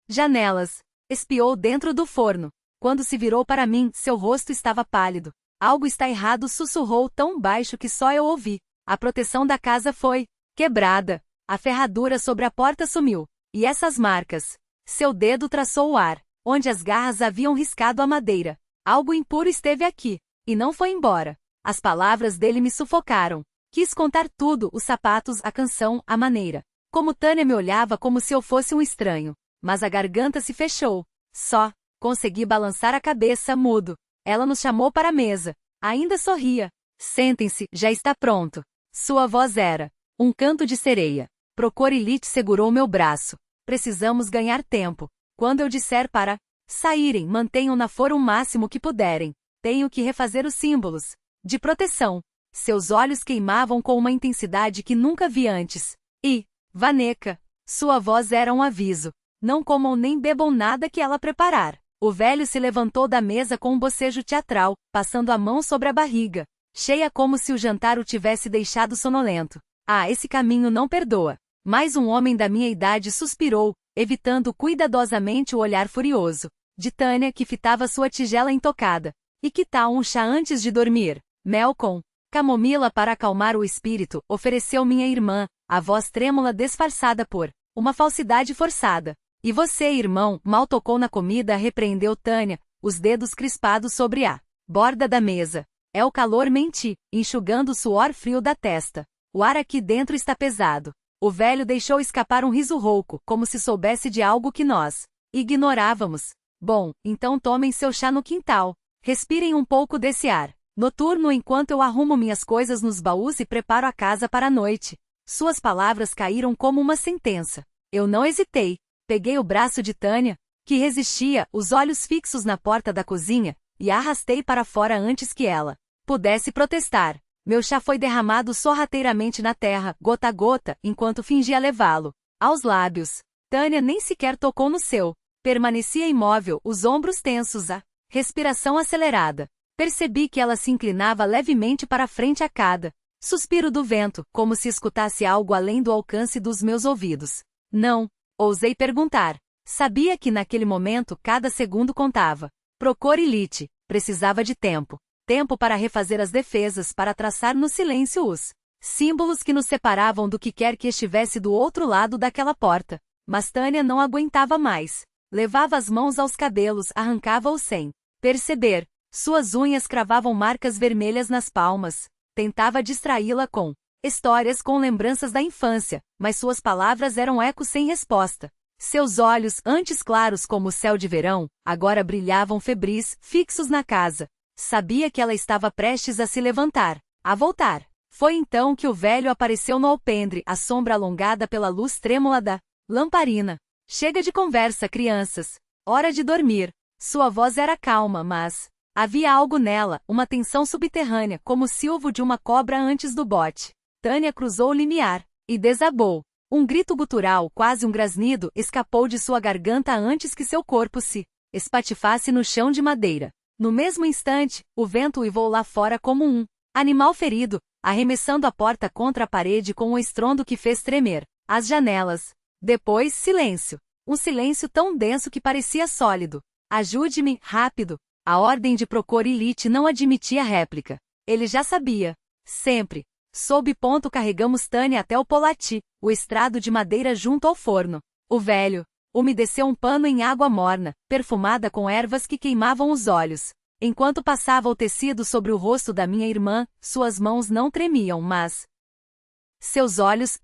janelas. Espiou dentro do forno. Quando se virou para mim, seu rosto estava pálido. Algo está errado, sussurrou tão baixo que só eu ouvi. A proteção da casa foi quebrada. A ferradura sobre a porta sumiu. E essas marcas? Seu dedo traçou o ar, onde as garras haviam riscado a madeira. Algo impuro esteve aqui. E não foi embora. As palavras dele me sufocaram. Quis contar tudo, os sapatos, a canção, a maneira. Como Tânia me olhava como se eu fosse um estranho. Mas a garganta se fechou. Só consegui balançar a cabeça, mudo. Ela nos chamou para a mesa. Ainda sorria. Sentem-se, já está pronto. Sua voz era um canto de sereia. Prokorilite segurou meu braço. Precisamos ganhar tempo. Quando eu disser para saírem, mantenham na forma o máximo que puderem. Tenho que refazer os símbolos de proteção. Seus olhos queimavam com uma intensidade que nunca vi antes. E, Vaneca, sua voz era um aviso. Não comam nem bebam nada que ela preparar. O velho se levantou da mesa com um bocejo teatral, passando a mão sobre a barriga, cheia como se o jantar o tivesse deixado sonolento. Ah, esse caminho não perdoa. Mais um homem da minha idade suspirou, evitando cuidadosamente o olhar furioso de Tânia, que fitava sua tigela intocada. E que tal um chá antes de dormir? Mel com camomila para acalmar o espírito, ofereceu minha irmã, a voz trêmula disfarçada por uma falsidade forçada. E você, irmão, mal tocou na comida, repreendeu Tânia, os dedos crispados sobre a borda da mesa. É o calor, menti, enxugando o suor frio da testa. O ar aqui dentro está pesado. O velho deixou escapar um riso rouco, como se soubesse de algo que nós ignorávamos. Bom, então tomem seu chá no quintal. Respirem um pouco desse ar noturno enquanto eu arrumo minhas coisas nos baús e preparo a casa para a noite. Suas palavras caíram como uma sentença. Eu não hesitei. Peguei o braço de Tânia, que resistia, os olhos fixos na porta da cozinha, e a arrastei para fora antes que ela pudesse protestar. Meu chá foi derramado sorrateiramente na terra, gota a gota, enquanto fingia levá-lo aos lábios. Tânia nem sequer tocou no seu. Permanecia imóvel, os ombros tensos, a respiração acelerada. Percebi que ela se inclinava levemente para frente a cada suspiro do vento, como se escutasse algo além do alcance dos meus ouvidos. Não, ousei perguntar. Sabia que naquele momento cada segundo contava. Procor-Elite precisava de tempo. Tempo para refazer as defesas, para traçar no silêncio os símbolos que nos separavam do que quer que estivesse do outro lado daquela porta. Mas Tânia não aguentava mais. Levava as mãos aos cabelos, arrancava-os sem perceber. Suas unhas cravavam marcas vermelhas nas palmas. Tentava distraí-la com histórias, com lembranças da infância, mas suas palavras eram ecos sem resposta. Seus olhos, antes claros como o céu de verão, agora brilhavam febris, fixos na casa. Sabia que ela estava prestes a se levantar, a voltar. Foi então que o velho apareceu no alpendre, a sombra alongada pela luz trêmula da lamparina. Chega de conversa, crianças. Hora de dormir. Sua voz era calma, mas havia algo nela, uma tensão subterrânea, como o silvo de uma cobra antes do bote. Tânia cruzou o limiar e desabou. Um grito gutural, quase um grasnido, escapou de sua garganta antes que seu corpo se espatifasse no chão de madeira. No mesmo instante, o vento uivou lá fora como um animal ferido, arremessando a porta contra a parede com um estrondo que fez tremer as janelas. Depois, silêncio. Um silêncio tão denso que parecia sólido. Ajude-me, rápido. A ordem de Procor-Elite não admitia réplica. Ele já sabia. Sempre. Sob ponto carregamos Tânia até o polati, o estrado de madeira junto ao forno. O velho umedeceu um pano em água morna, perfumada com ervas que queimavam os olhos. Enquanto passava o tecido sobre o rosto da minha irmã, suas mãos não tremiam, mas seus olhos,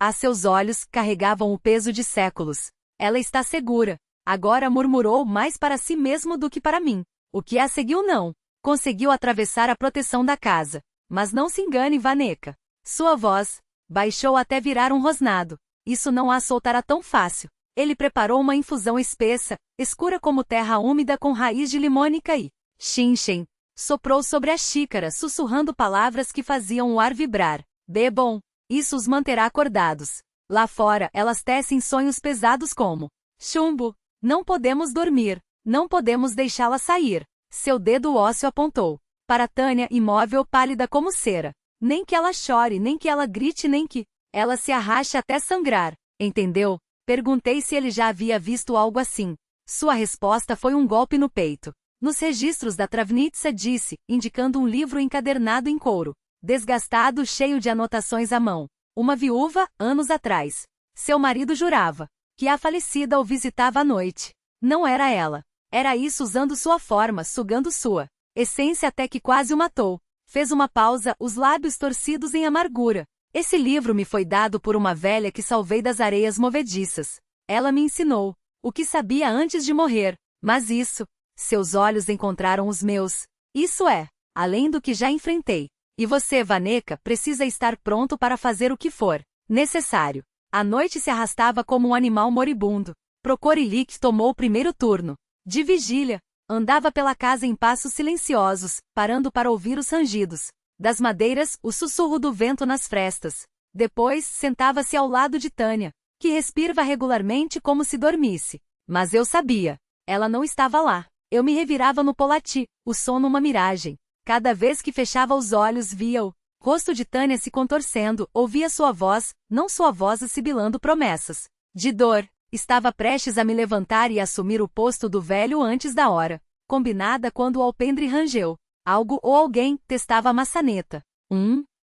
carregavam o peso de séculos. Ela está segura. Agora murmurou mais para si mesmo do que para mim. O que a seguiu não. Conseguiu atravessar a proteção da casa. Mas não se engane, Vaneca. Sua voz baixou até virar um rosnado. Isso não a soltará tão fácil. Ele preparou uma infusão espessa, escura como terra úmida com raiz de limônica e Xinchen soprou sobre a xícara, sussurrando palavras que faziam o ar vibrar. Bebam. Isso os manterá acordados. Lá fora, elas tecem sonhos pesados como chumbo. Não podemos dormir. Não podemos deixá-la sair. Seu dedo ósseo apontou para Tânia, imóvel, pálida como cera. Nem que ela chore, nem que ela grite, nem que ela se arraste até sangrar. Entendeu? Perguntei se ele já havia visto algo assim. Sua resposta foi um golpe no peito. Nos registros da Travnitsa disse, indicando um livro encadernado em couro, desgastado, cheio de anotações à mão. Uma viúva, anos atrás. Seu marido jurava que a falecida o visitava à noite. Não era ela. Era isso usando sua forma, sugando sua essência até que quase o matou. Fez uma pausa, os lábios torcidos em amargura. Esse livro me foi dado por uma velha que salvei das areias movediças. Ela me ensinou o que sabia antes de morrer. Mas isso, seus olhos encontraram os meus. Isso é, além do que já enfrentei. E você, Vaneca, precisa estar pronto para fazer o que for necessário. A noite se arrastava como um animal moribundo. Procor-Elite tomou o primeiro turno de vigília. Andava pela casa em passos silenciosos, parando para ouvir os rangidos das madeiras, o sussurro do vento nas frestas. Depois, sentava-se ao lado de Tânia, que respirava regularmente como se dormisse. Mas eu sabia. Ela não estava lá. Eu me revirava no polati, o sono uma miragem. Cada vez que fechava os olhos via o rosto de Tânia se contorcendo, ouvia sua voz, não sua voz sibilando promessas de dor. Estava prestes a me levantar e assumir o posto do velho antes da hora, combinada quando o alpendre rangeu. Algo ou alguém testava a maçaneta.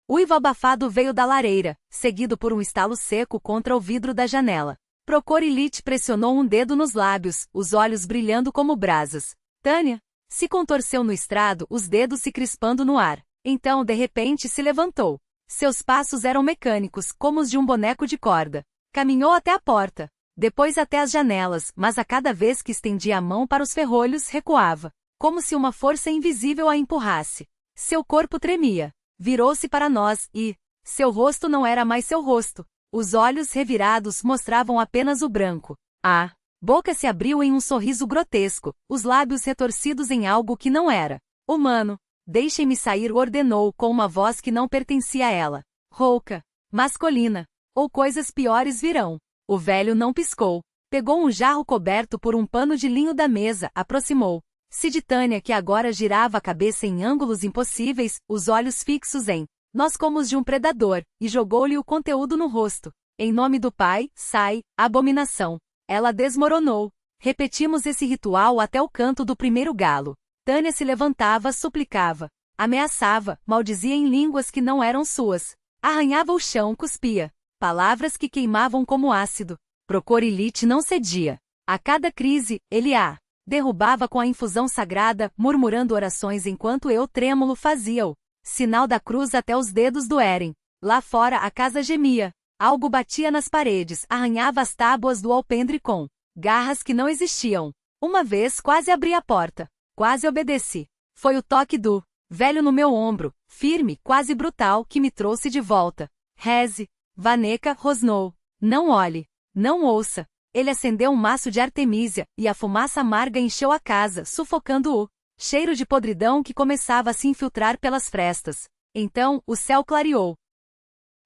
Uivo abafado veio da lareira, seguido por um estalo seco contra o vidro da janela. Procor-Elite pressionou um dedo nos lábios, os olhos brilhando como brasas. Tânia se contorceu no estrado, os dedos se crispando no ar. Então, de repente, se levantou. Seus passos eram mecânicos, como os de um boneco de corda. Caminhou até a porta. Depois até as janelas, mas a cada vez que estendia a mão para os ferrolhos, recuava, como se uma força invisível a empurrasse. Seu corpo tremia. Virou-se para nós e seu rosto não era mais seu rosto. Os olhos revirados mostravam apenas o branco. A boca se abriu em um sorriso grotesco, os lábios retorcidos em algo que não era humano. Deixem-me sair, ordenou com uma voz que não pertencia a ela. Rouca, masculina, ou coisas piores virão. O velho não piscou. Pegou um jarro coberto por um pano de linho da mesa, aproximou-se de Tânia, que agora girava a cabeça em ângulos impossíveis, os olhos fixos em nós como os de um predador, e jogou-lhe o conteúdo no rosto. Em nome do Pai, sai, abominação. Ela desmoronou. Repetimos esse ritual até o canto do primeiro galo. Tânia se levantava, suplicava, ameaçava, maldizia em línguas que não eram suas, arranhava o chão, cuspia, palavras que queimavam como ácido. Procorilite não cedia. A cada crise, ele a derrubava com a infusão sagrada, murmurando orações enquanto eu, trêmulo, fazia-o sinal da cruz até os dedos doerem. Lá fora a casa gemia. Algo batia nas paredes, arranhava as tábuas do alpendre com garras que não existiam. Uma vez quase abri a porta. Quase obedeci. Foi o toque do velho no meu ombro, firme, quase brutal, que me trouxe de volta. Reze. Vaneca rosnou. Não olhe. Não ouça. Ele acendeu um maço de artemísia, e a fumaça amarga encheu a casa, sufocando o cheiro de podridão que começava a se infiltrar pelas frestas. Então, o céu clareou.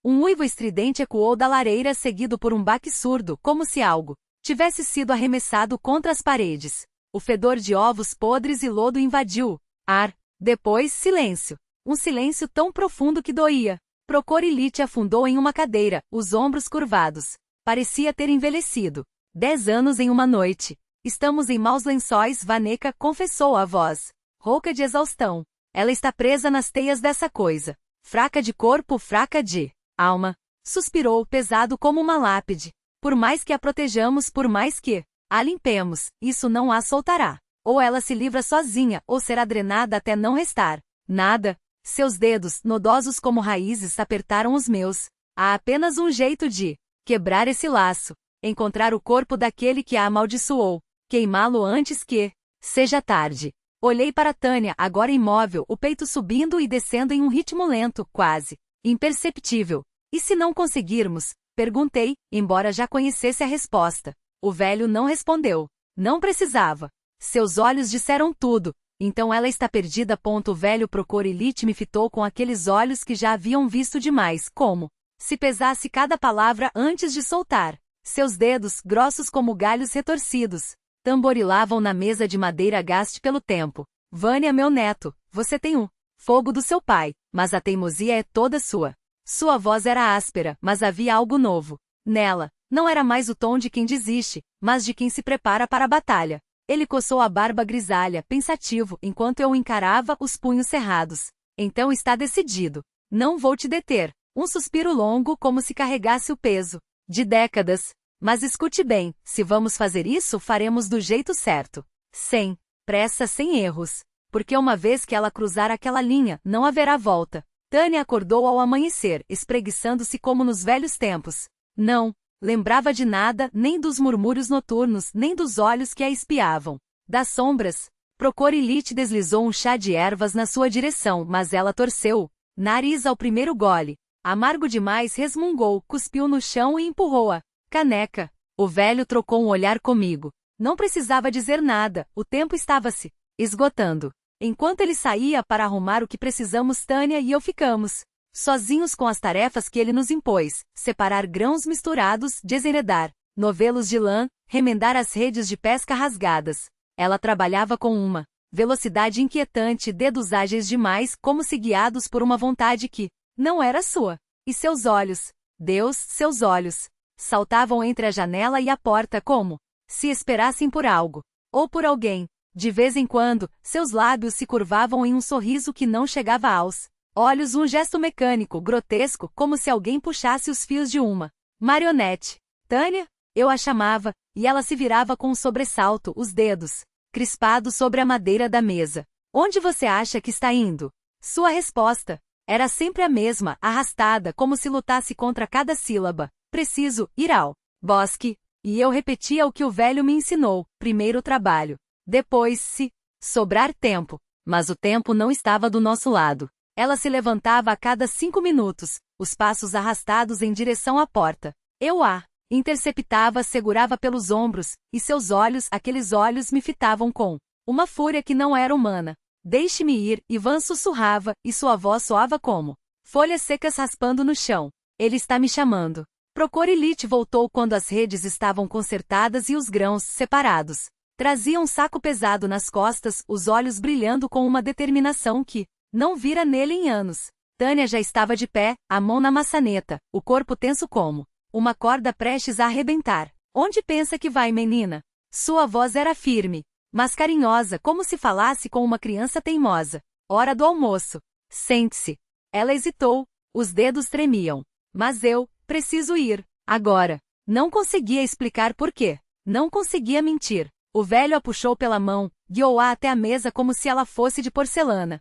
Um uivo estridente ecoou da lareira, seguido por um baque surdo, como se algo tivesse sido arremessado contra as paredes. O fedor de ovos podres e lodo invadiu o ar. Depois, silêncio. Um silêncio tão profundo que doía. Procorilite afundou em uma cadeira, os ombros curvados. Parecia ter envelhecido. 10 anos em uma noite. Estamos em maus lençóis, Vaneca confessou a voz rouca de exaustão. Ela está presa nas teias dessa coisa. Fraca de corpo, fraca de alma. Suspirou, pesado como uma lápide. Por mais que a protejamos, por mais que a limpemos, isso não a soltará. Ou ela se livra sozinha, ou será drenada até não restar nada. Seus dedos, nodosos como raízes, apertaram os meus. Há apenas um jeito de quebrar esse laço. Encontrar o corpo daquele que a amaldiçoou. Queimá-lo antes que seja tarde. Olhei para Tânia, agora imóvel, o peito subindo e descendo em um ritmo lento, quase imperceptível. E se não conseguirmos? Perguntei, embora já conhecesse a resposta. O velho não respondeu. Não precisava. Seus olhos disseram tudo. Então ela está perdida. O velho Procorilite me fitou com aqueles olhos que já haviam visto demais, como se pesasse cada palavra antes de soltar. Seus dedos, grossos como galhos retorcidos, tamborilavam na mesa de madeira gaste pelo tempo. Vânia, meu neto, você tem o fogo do seu pai, mas a teimosia é toda sua. Sua voz era áspera, mas havia algo novo nela. Não era mais o tom de quem desiste, mas de quem se prepara para a batalha. Ele coçou a barba grisalha, pensativo, enquanto eu o encarava, os punhos cerrados. Então está decidido. Não vou te deter. Um suspiro longo, como se carregasse o peso de décadas. Mas escute bem, se vamos fazer isso, faremos do jeito certo. Sem pressa, sem erros. Porque uma vez que ela cruzar aquela linha, não haverá volta. Tânia acordou ao amanhecer, espreguiçando-se como nos velhos tempos. Não lembrava de nada, nem dos murmúrios noturnos, nem dos olhos que a espiavam. Das sombras. Procorilite deslizou um chá de ervas na sua direção, mas ela torceu o nariz ao primeiro gole. Amargo demais, resmungou, cuspiu no chão e empurrou-a caneca. O velho trocou um olhar comigo. Não precisava dizer nada, o tempo estava se esgotando. Enquanto ele saía para arrumar o que precisamos, Tânia e eu ficamos sozinhos com as tarefas que ele nos impôs: separar grãos misturados, desenredar novelos de lã, remendar as redes de pesca rasgadas. Ela trabalhava com uma velocidade inquietante, dedos ágeis demais, como se guiados por uma vontade que não era sua. E seus olhos, Deus, seus olhos, saltavam entre a janela e a porta como se esperassem por algo, ou por alguém. De vez em quando, seus lábios se curvavam em um sorriso que não chegava aos olhos, um gesto mecânico, grotesco, como se alguém puxasse os fios de uma marionete. Tânia? Eu a chamava, e ela se virava com um sobressalto, os dedos crispados sobre a madeira da mesa. Onde você acha que está indo? Sua resposta era sempre a mesma, arrastada, como se lutasse contra cada sílaba. Preciso ir ao bosque. E eu repetia o que o velho me ensinou: primeiro trabalho. Depois, se sobrar tempo. Mas o tempo não estava do nosso lado. Ela se levantava a cada 5 minutos, os passos arrastados em direção à porta. Eu a interceptava, segurava pelos ombros, e seus olhos, aqueles olhos, me fitavam com uma fúria que não era humana. Deixe-me ir, Ivan sussurrava, e sua voz soava como folhas secas raspando no chão. Ele está me chamando. Procorilite voltou quando as redes estavam consertadas e os grãos separados. Trazia um saco pesado nas costas, os olhos brilhando com uma determinação que não vira nele em anos. Tânia já estava de pé, a mão na maçaneta, o corpo tenso como uma corda prestes a arrebentar. Onde pensa que vai, menina? Sua voz era firme. mas carinhosa, como se falasse com uma criança teimosa. Hora do almoço. Sente-se. Ela hesitou, os dedos tremiam. Mas eu, preciso ir, agora. Não conseguia explicar por quê. Não conseguia mentir. O velho a puxou pela mão, guiou-a até a mesa como se ela fosse de porcelana.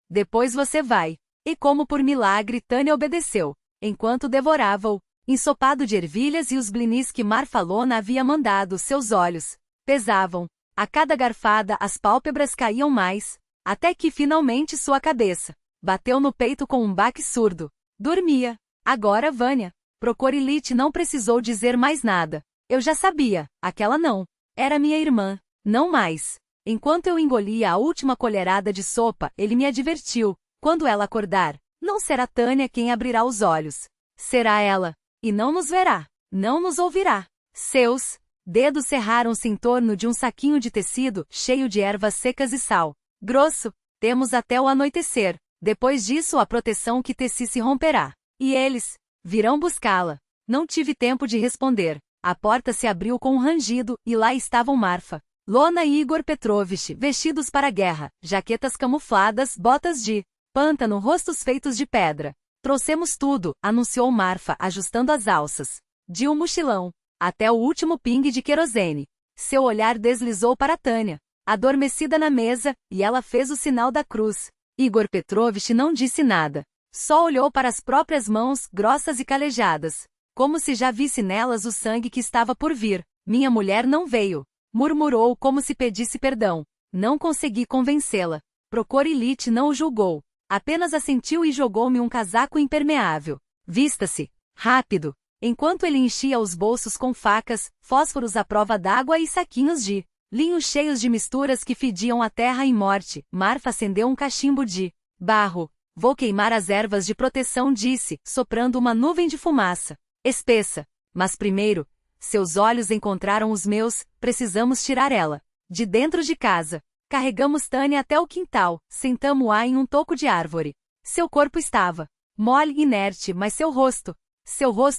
Depois você vai. E como por milagre Tânia obedeceu, enquanto devorava o ensopado de ervilhas e os blinis que Marfalona havia mandado. Seus olhos pesavam. A cada garfada as pálpebras caíam mais, até que finalmente sua cabeça bateu no peito com um baque surdo. Dormia. Agora Vânia. Procorilite não precisou dizer mais nada. Eu já sabia, aquela não. Era minha irmã. Não mais. Enquanto eu engolia a última colherada de sopa, ele me advertiu. Quando ela acordar, não será Tânia quem abrirá os olhos. Será ela. E não nos verá. Não nos ouvirá. Seus dedos cerraram-se em torno de um saquinho de tecido cheio de ervas secas e sal grosso. Temos até o anoitecer. Depois disso a proteção que teci se romperá. E eles virão buscá-la. Não tive tempo de responder. A porta se abriu com um rangido, e lá estavam Marfa, Lona e Igor Petrovich, vestidos para a guerra, jaquetas camufladas, botas de pântano, rostos feitos de pedra. Trouxemos tudo, anunciou Marfa, ajustando as alças de um mochilão, até o último pingue de querosene. Seu olhar deslizou para Tânia, adormecida na mesa, e ela fez o sinal da cruz. Igor Petrovich não disse nada. Só olhou para as próprias mãos, grossas e calejadas, como se já visse nelas o sangue que estava por vir. Minha mulher não veio. Murmurou como se pedisse perdão. Não consegui convencê-la. Procorilite não o julgou. Apenas assentiu e jogou-me um casaco impermeável. Vista-se. Rápido. Enquanto ele enchia os bolsos com facas, fósforos à prova d'água e saquinhos de linho cheios de misturas que fediam a terra e morte, Marfa acendeu um cachimbo de barro. Vou queimar as ervas de proteção, disse, soprando uma nuvem de fumaça espessa. Mas primeiro, seus olhos encontraram os meus, precisamos tirar ela de dentro de casa. Carregamos Tânia até o quintal, sentamo-a em um toco de árvore. Seu corpo estava mole e inerte, mas seu rosto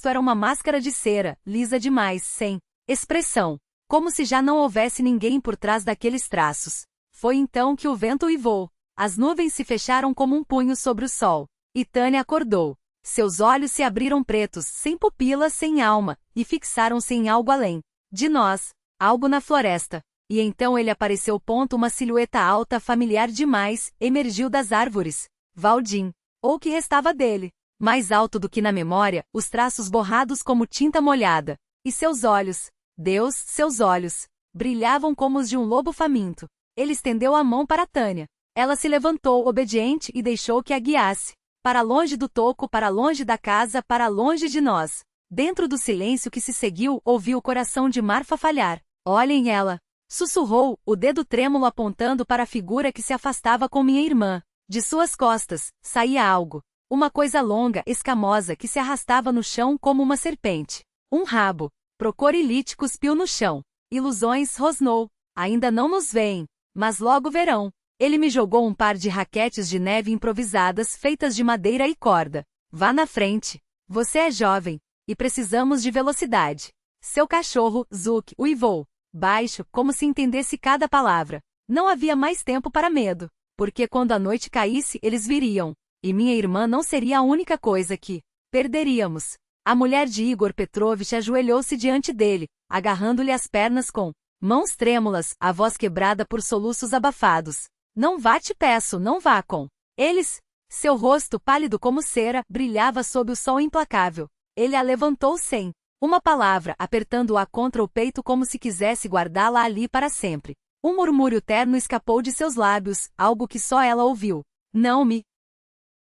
era uma máscara de cera, lisa demais, sem expressão, como se já não houvesse ninguém por trás daqueles traços. Foi então que o vento uivou. As nuvens se fecharam como um punho sobre o sol. E Tânia acordou. Seus olhos se abriram pretos, sem pupilas, sem alma, e fixaram-se em algo além de nós, algo na floresta. E então ele apareceu. Uma silhueta alta, familiar demais, emergiu das árvores. Valdim. Ou o que restava dele. Mais alto do que na memória, os traços borrados como tinta molhada. E seus olhos, Deus, seus olhos, brilhavam como os de um lobo faminto. Ele estendeu a mão para Tânia. Ela se levantou, obediente, e deixou que a guiasse. Para longe do toco, para longe da casa, para longe de nós. Dentro do silêncio que se seguiu, ouvi o coração de Marfa falhar. Olhem ela! Sussurrou, o dedo trêmulo apontando para a figura que se afastava com minha irmã. De suas costas, saía algo. Uma coisa longa, escamosa, que se arrastava no chão como uma serpente. Um rabo. Procorilite cuspiu no chão. Ilusões, rosnou. Ainda não nos veem, mas logo verão. Ele me jogou um par de raquetes de neve improvisadas feitas de madeira e corda. Vá na frente. Você é jovem, e precisamos de velocidade. Seu cachorro, Zuc, uivou. Baixo, como se entendesse cada palavra. Não havia mais tempo para medo, porque quando a noite caísse eles viriam. E minha irmã não seria a única coisa que perderíamos. A mulher de Igor Petrovich ajoelhou-se diante dele, agarrando-lhe as pernas com mãos trêmulas, a voz quebrada por soluços abafados. Não vá, te peço, não vá com eles. Seu rosto, pálido como cera, brilhava sob o sol implacável. Ele a levantou sem uma palavra, apertando-a contra o peito como se quisesse guardá-la ali para sempre. Um murmúrio terno escapou de seus lábios, algo que só ela ouviu. Não me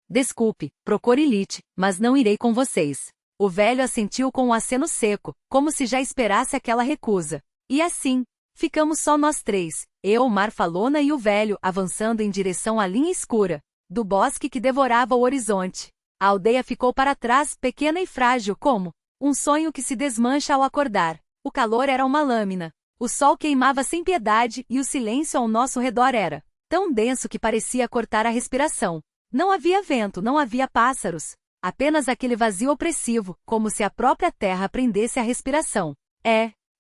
desculpe, Procorilite, mas não irei com vocês. O velho assentiu com um aceno seco, como se já esperasse aquela recusa. E assim, ficamos só nós três, eu, Marfalona e o velho, avançando em direção à linha escura do bosque que devorava o horizonte. A aldeia ficou para trás, pequena e frágil como um sonho que se desmancha ao acordar. O calor era uma lâmina. O sol queimava sem piedade e o silêncio ao nosso redor era tão denso que parecia cortar a respiração. Não havia vento, não havia pássaros. Apenas aquele vazio opressivo, como se a própria terra prendesse a respiração.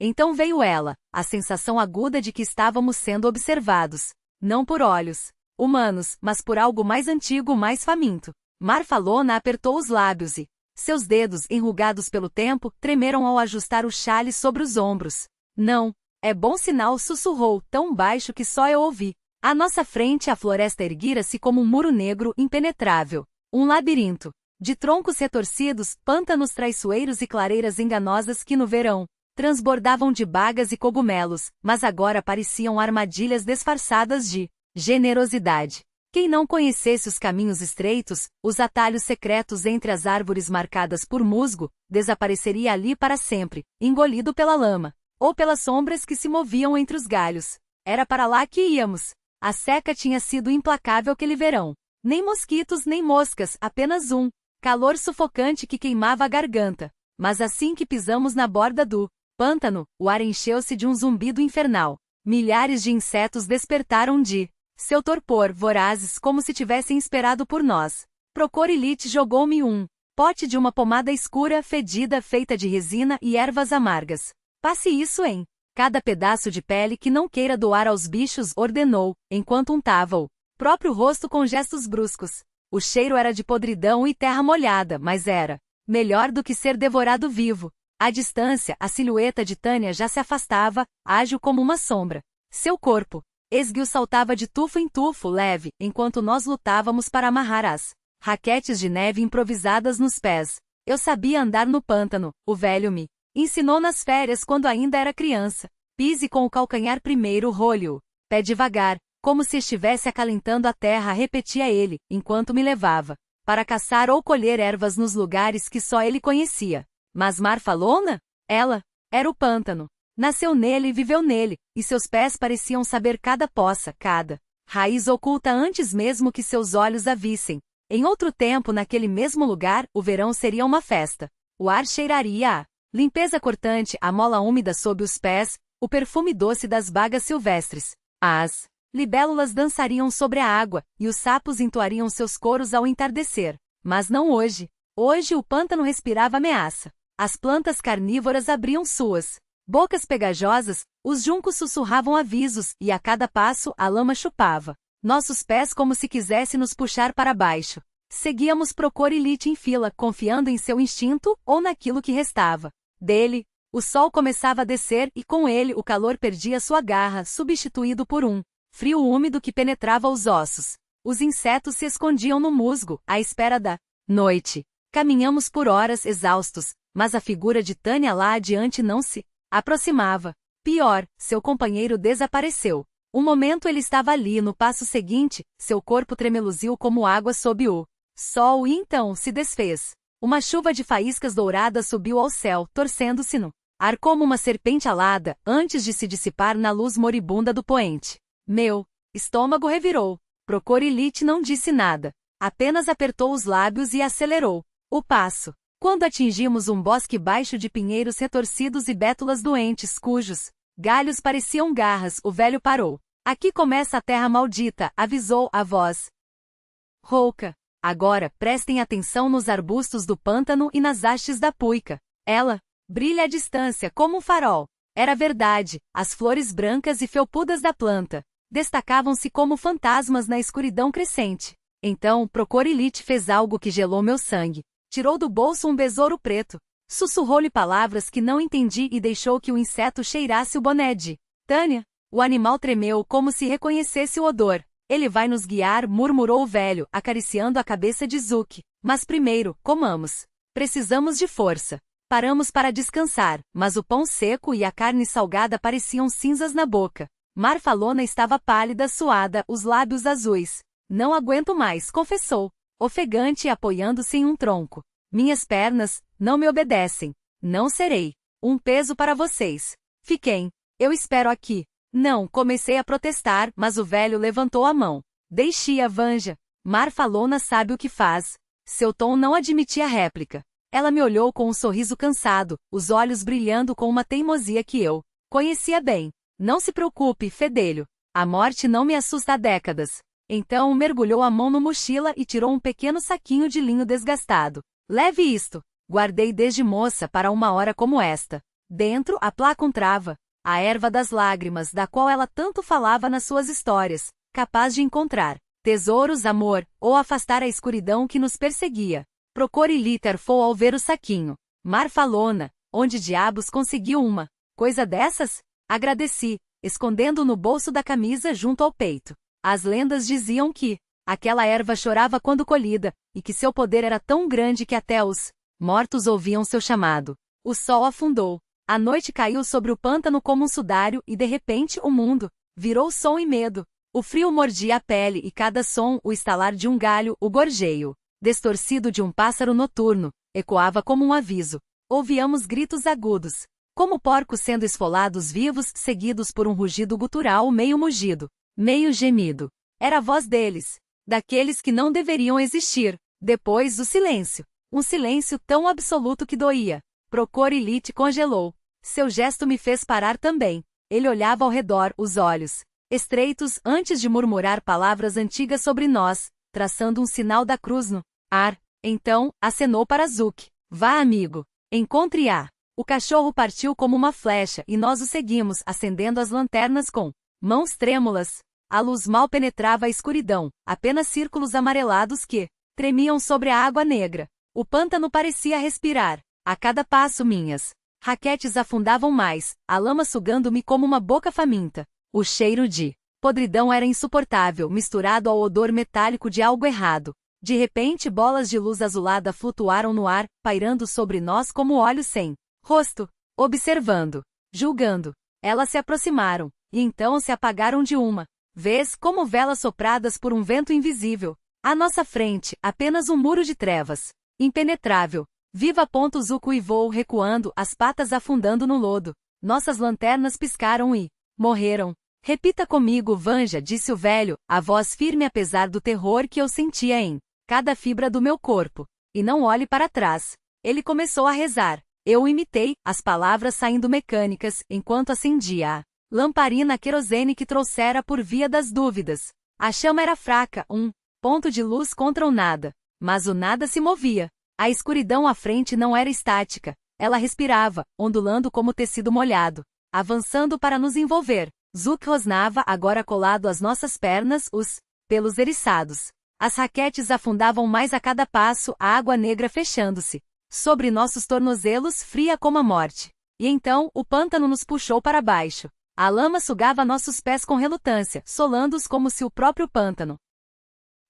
Então veio ela, a sensação aguda de que estávamos sendo observados. Não por olhos humanos, mas por algo mais antigo, mais faminto. Marfalona apertou os lábios e seus dedos, enrugados pelo tempo, tremeram ao ajustar o xale sobre os ombros. Não, é bom sinal, sussurrou, tão baixo que só eu ouvi. À nossa frente a floresta erguira-se como um muro negro impenetrável. Um labirinto de troncos retorcidos, pântanos traiçoeiros e clareiras enganosas que no verão transbordavam de bagas e cogumelos, mas agora pareciam armadilhas disfarçadas de generosidade. Quem não conhecesse os caminhos estreitos, os atalhos secretos entre as árvores marcadas por musgo, desapareceria ali para sempre, engolido pela lama, ou pelas sombras que se moviam entre os galhos. Era para lá que íamos. A seca tinha sido implacável aquele verão. Nem mosquitos nem moscas, apenas um calor sufocante que queimava a garganta. Mas assim que pisamos na borda do pântano, o ar encheu-se de um zumbido infernal. Milhares de insetos despertaram de seu torpor, vorazes como se tivessem esperado por nós. Procorilite jogou-me um pote de uma pomada escura, fedida, feita de resina e ervas amargas. Passe isso em cada pedaço de pele que não queira doar aos bichos, ordenou, enquanto untava o próprio rosto com gestos bruscos. O cheiro era de podridão e terra molhada, mas era melhor do que ser devorado vivo. À distância, a silhueta de Tânia já se afastava, ágil como uma sombra. Seu corpo esguio saltava de tufo em tufo, leve, enquanto nós lutávamos para amarrar as raquetes de neve improvisadas nos pés. Eu sabia andar no pântano, o velho me ensinou nas férias quando ainda era criança. Pise com o calcanhar primeiro, role-o pé devagar, como se estivesse acalentando a terra, repetia ele, enquanto me levava para caçar ou colher ervas nos lugares que só ele conhecia. Mas Marfalona? Ela era o pântano. Nasceu nele e viveu nele, e seus pés pareciam saber cada poça, cada raiz oculta antes mesmo que seus olhos a vissem. Em outro tempo, naquele mesmo lugar, o verão seria uma festa. O ar cheiraria a limpeza cortante, a mola úmida sob os pés, o perfume doce das bagas silvestres. As libélulas dançariam sobre a água, e os sapos entoariam seus coros ao entardecer. Mas não hoje. Hoje o pântano respirava ameaça. As plantas carnívoras abriam suas bocas pegajosas, os juncos sussurravam avisos, e a cada passo a lama chupava nossos pés como se quisesse nos puxar para baixo. Seguíamos Procorilite em fila, confiando em seu instinto, ou naquilo que restava dele. O sol começava a descer e com ele o calor perdia sua garra, substituído por um frio úmido que penetrava os ossos. Os insetos se escondiam no musgo, à espera da noite. Caminhamos por horas exaustos, mas a figura de Tânia lá adiante não se aproximava. Pior, seu companheiro desapareceu. Um momento ele estava ali, no passo seguinte, seu corpo tremeluziu como água sob o sol e então se desfez. Uma chuva de faíscas douradas subiu ao céu, torcendo-se no ar como uma serpente alada, antes de se dissipar na luz moribunda do poente. Meu estômago revirou. Procorilite não disse nada. Apenas apertou os lábios e acelerou o passo. Quando atingimos um bosque baixo de pinheiros retorcidos e bétulas doentes cujos galhos pareciam garras, o velho parou. Aqui começa a terra maldita, avisou a voz rouca. Agora, prestem atenção nos arbustos do pântano e nas hastes da puica. Ela brilha à distância como um farol. Era verdade, as flores brancas e felpudas da planta destacavam-se como fantasmas na escuridão crescente. Então, Procorilite fez algo que gelou meu sangue. Tirou do bolso um besouro preto. Sussurrou-lhe palavras que não entendi e deixou que o inseto cheirasse o boné de Tânia. O animal tremeu como se reconhecesse o odor. Ele vai nos guiar, murmurou o velho, acariciando a cabeça de Zuki. Mas primeiro, comamos. Precisamos de força. Paramos para descansar, mas o pão seco e a carne salgada pareciam cinzas na boca. Marfalona estava pálida, suada, os lábios azuis. Não aguento mais, confessou, ofegante e apoiando-se em um tronco. Minhas pernas não me obedecem. Não serei um peso para vocês. Fiquem. Eu espero aqui. Não, comecei a protestar, mas o velho levantou a mão. Deixe-a, Vanja. Marfalona sabe o que faz. Seu tom não admitia réplica. Ela me olhou com um sorriso cansado, os olhos brilhando com uma teimosia que eu conhecia bem. Não se preocupe, fedelho. A morte não me assusta há décadas. Então mergulhou a mão no mochila e tirou um pequeno saquinho de linho desgastado. Leve isto. Guardei desde moça para uma hora como esta. Dentro, a placuntrava, a erva das lágrimas da qual ela tanto falava nas suas histórias, capaz de encontrar tesouros, amor, ou afastar a escuridão que nos perseguia. Procure liter fou ao ver o saquinho. Marfalona, onde diabos conseguiu uma coisa dessas? Agradeci, escondendo no bolso da camisa junto ao peito. As lendas diziam que aquela erva chorava quando colhida, e que seu poder era tão grande que até os mortos ouviam seu chamado. O sol afundou. A noite caiu sobre o pântano como um sudário e de repente o mundo virou som e medo. O frio mordia a pele e cada som, o estalar de um galho, o gorjeio distorcido de um pássaro noturno, ecoava como um aviso. Ouvíamos gritos agudos, como porcos sendo esfolados vivos, seguidos por um rugido gutural meio mugido, meio gemido. Era a voz deles, daqueles que não deveriam existir. Depois o silêncio. Um silêncio tão absoluto que doía. Procure-lite congelou. Seu gesto me fez parar também. Ele olhava ao redor, os olhos estreitos, antes de murmurar palavras antigas sobre nós, traçando um sinal da cruz no ar. Então, acenou para Zuki. Vá, amigo. Encontre-a. O cachorro partiu como uma flecha e nós o seguimos, acendendo as lanternas com mãos trêmulas. A luz mal penetrava a escuridão, apenas círculos amarelados que tremiam sobre a água negra. O pântano parecia respirar. A cada passo minhas raquetes afundavam mais, a lama sugando-me como uma boca faminta. O cheiro de podridão era insuportável, misturado ao odor metálico de algo errado. De repente bolas de luz azulada flutuaram no ar, pairando sobre nós como olhos sem rosto, observando, julgando. Elas se aproximaram, e então se apagaram de uma vez como velas sopradas por um vento invisível. À nossa frente, apenas um muro de trevas, impenetrável. Viva! Zuko uivou recuando, as patas afundando no lodo. Nossas lanternas piscaram e morreram. Repita comigo, Vanja, disse o velho, a voz firme apesar do terror que eu sentia em cada fibra do meu corpo. E não olhe para trás. Ele começou a rezar. Eu o imitei, as palavras saindo mecânicas, enquanto acendia a lamparina querosene que trouxera por via das dúvidas. A chama era fraca, um ponto de luz contra o nada. Mas o nada se movia. A escuridão à frente não era estática. Ela respirava, ondulando como tecido molhado, avançando para nos envolver. Zuko rosnava, agora colado às nossas pernas, os pelos eriçados. As raquetes afundavam mais a cada passo, a água negra fechando-se sobre nossos tornozelos, fria como a morte. E então, o pântano nos puxou para baixo. A lama sugava nossos pés com relutância, solando-os como se o próprio pântano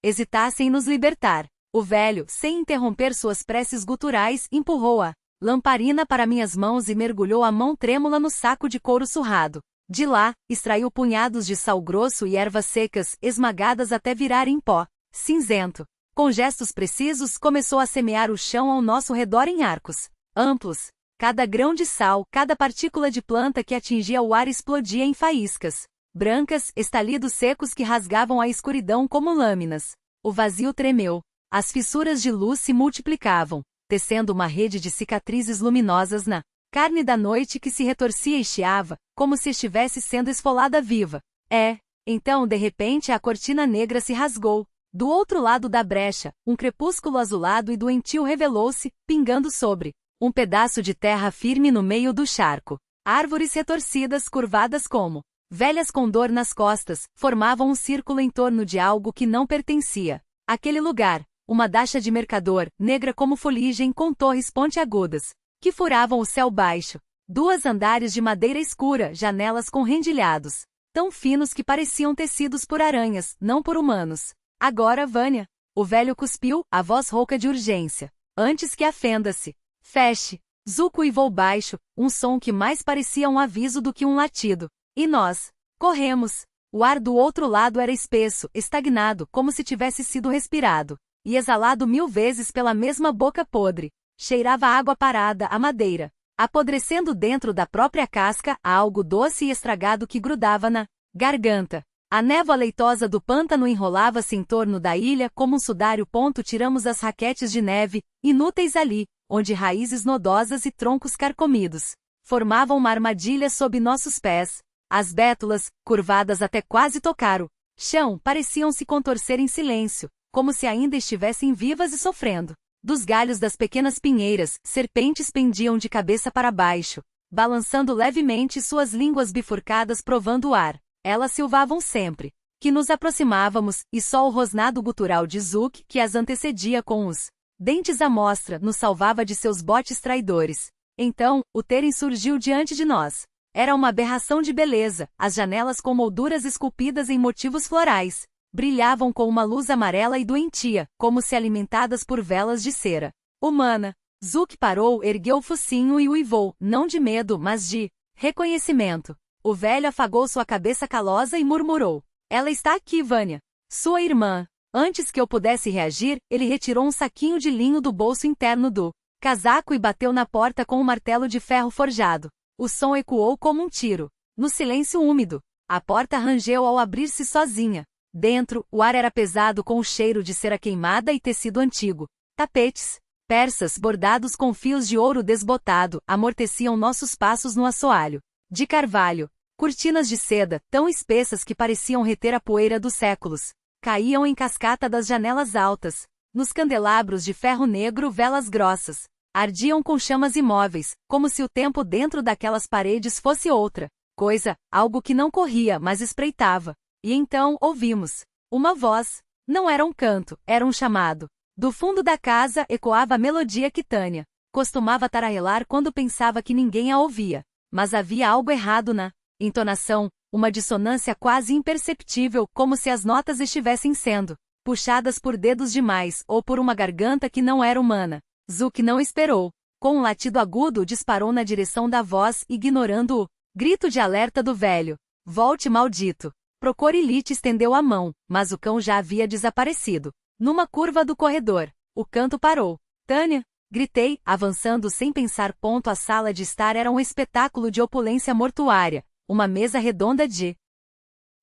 hesitasse em nos libertar. O velho, sem interromper suas preces guturais, empurrou a lamparina para minhas mãos e mergulhou a mão trêmula no saco de couro surrado. De lá, extraiu punhados de sal grosso e ervas secas, esmagadas até virarem pó cinzento. Com gestos precisos, começou a semear o chão ao nosso redor em arcos amplos. Cada grão de sal, cada partícula de planta que atingia o ar explodia em faíscas brancas, estalidos secos que rasgavam a escuridão como lâminas. O vazio tremeu. As fissuras de luz se multiplicavam, tecendo uma rede de cicatrizes luminosas na carne da noite que se retorcia e chiava, como se estivesse sendo esfolada viva. Então de repente a cortina negra se rasgou. Do outro lado da brecha, um crepúsculo azulado e doentio revelou-se, pingando sobre um pedaço de terra firme no meio do charco. Árvores retorcidas, curvadas como velhas com dor nas costas, formavam um círculo em torno de algo que não pertencia àquele lugar. Uma dacha de mercador, negra como fuligem com torres pontiagudas, que furavam o céu baixo. 2 andares de madeira escura, janelas com rendilhados, tão finos que pareciam tecidos por aranhas, não por humanos. Agora, Vânia. O velho cuspiu, a voz rouca de urgência. Antes que a fenda-se feche. Zuko uivou baixo, um som que mais parecia um aviso do que um latido. E nós corremos. O ar do outro lado era espesso, estagnado, como se tivesse sido respirado e exalado 1000 vezes pela mesma boca podre. Cheirava a água parada, a madeira, apodrecendo dentro da própria casca, a algo doce e estragado que grudava na garganta. A névoa leitosa do pântano enrolava-se em torno da ilha como um sudário. Tiramos as raquetes de neve, inúteis ali, onde raízes nodosas e troncos carcomidos formavam uma armadilha sob nossos pés. As bétulas, curvadas até quase tocar o chão, pareciam se contorcer em silêncio, como se ainda estivessem vivas e sofrendo. Dos galhos das pequenas pinheiras, serpentes pendiam de cabeça para baixo, balançando levemente suas línguas bifurcadas provando o ar. Elas silvavam sempre que nos aproximávamos, e só o rosnado gutural de Zook, que as antecedia com os dentes à mostra, nos salvava de seus botes traidores. Então, o Teren surgiu diante de nós. Era uma aberração de beleza, as janelas com molduras esculpidas em motivos florais brilhavam com uma luz amarela e doentia, como se alimentadas por velas de cera humana. Zook parou, ergueu o focinho e uivou, não de medo, mas de reconhecimento. O velho afagou sua cabeça calosa e murmurou: ela está aqui, Vanya. Sua irmã. Antes que eu pudesse reagir, ele retirou um saquinho de linho do bolso interno do casaco e bateu na porta com um martelo de ferro forjado. O som ecoou como um tiro. No silêncio úmido, a porta rangeu ao abrir-se sozinha. Dentro, o ar era pesado com o cheiro de cera queimada e tecido antigo. Tapetes persas bordados com fios de ouro desbotado amorteciam nossos passos no assoalho de carvalho. Cortinas de seda, tão espessas que pareciam reter a poeira dos séculos, caíam em cascata das janelas altas. Nos candelabros de ferro negro, velas grossas ardiam com chamas imóveis, como se o tempo dentro daquelas paredes fosse outra coisa, algo que não corria, mas espreitava. E então ouvimos uma voz. Não era um canto, era um chamado. Do fundo da casa ecoava a melodia que Tânia costumava tararelar quando pensava que ninguém a ouvia. Mas havia algo errado na entonação, uma dissonância quase imperceptível, como se as notas estivessem sendo puxadas por dedos demais ou por uma garganta que não era humana. Zook não esperou. Com um latido agudo disparou na direção da voz, ignorando o grito de alerta do velho. Volte, maldito. Procorilite estendeu a mão, mas o cão já havia desaparecido. Numa curva do corredor, o canto parou. Tânia! Gritei, avançando sem pensar. A sala de estar era um espetáculo de opulência mortuária. Uma mesa redonda de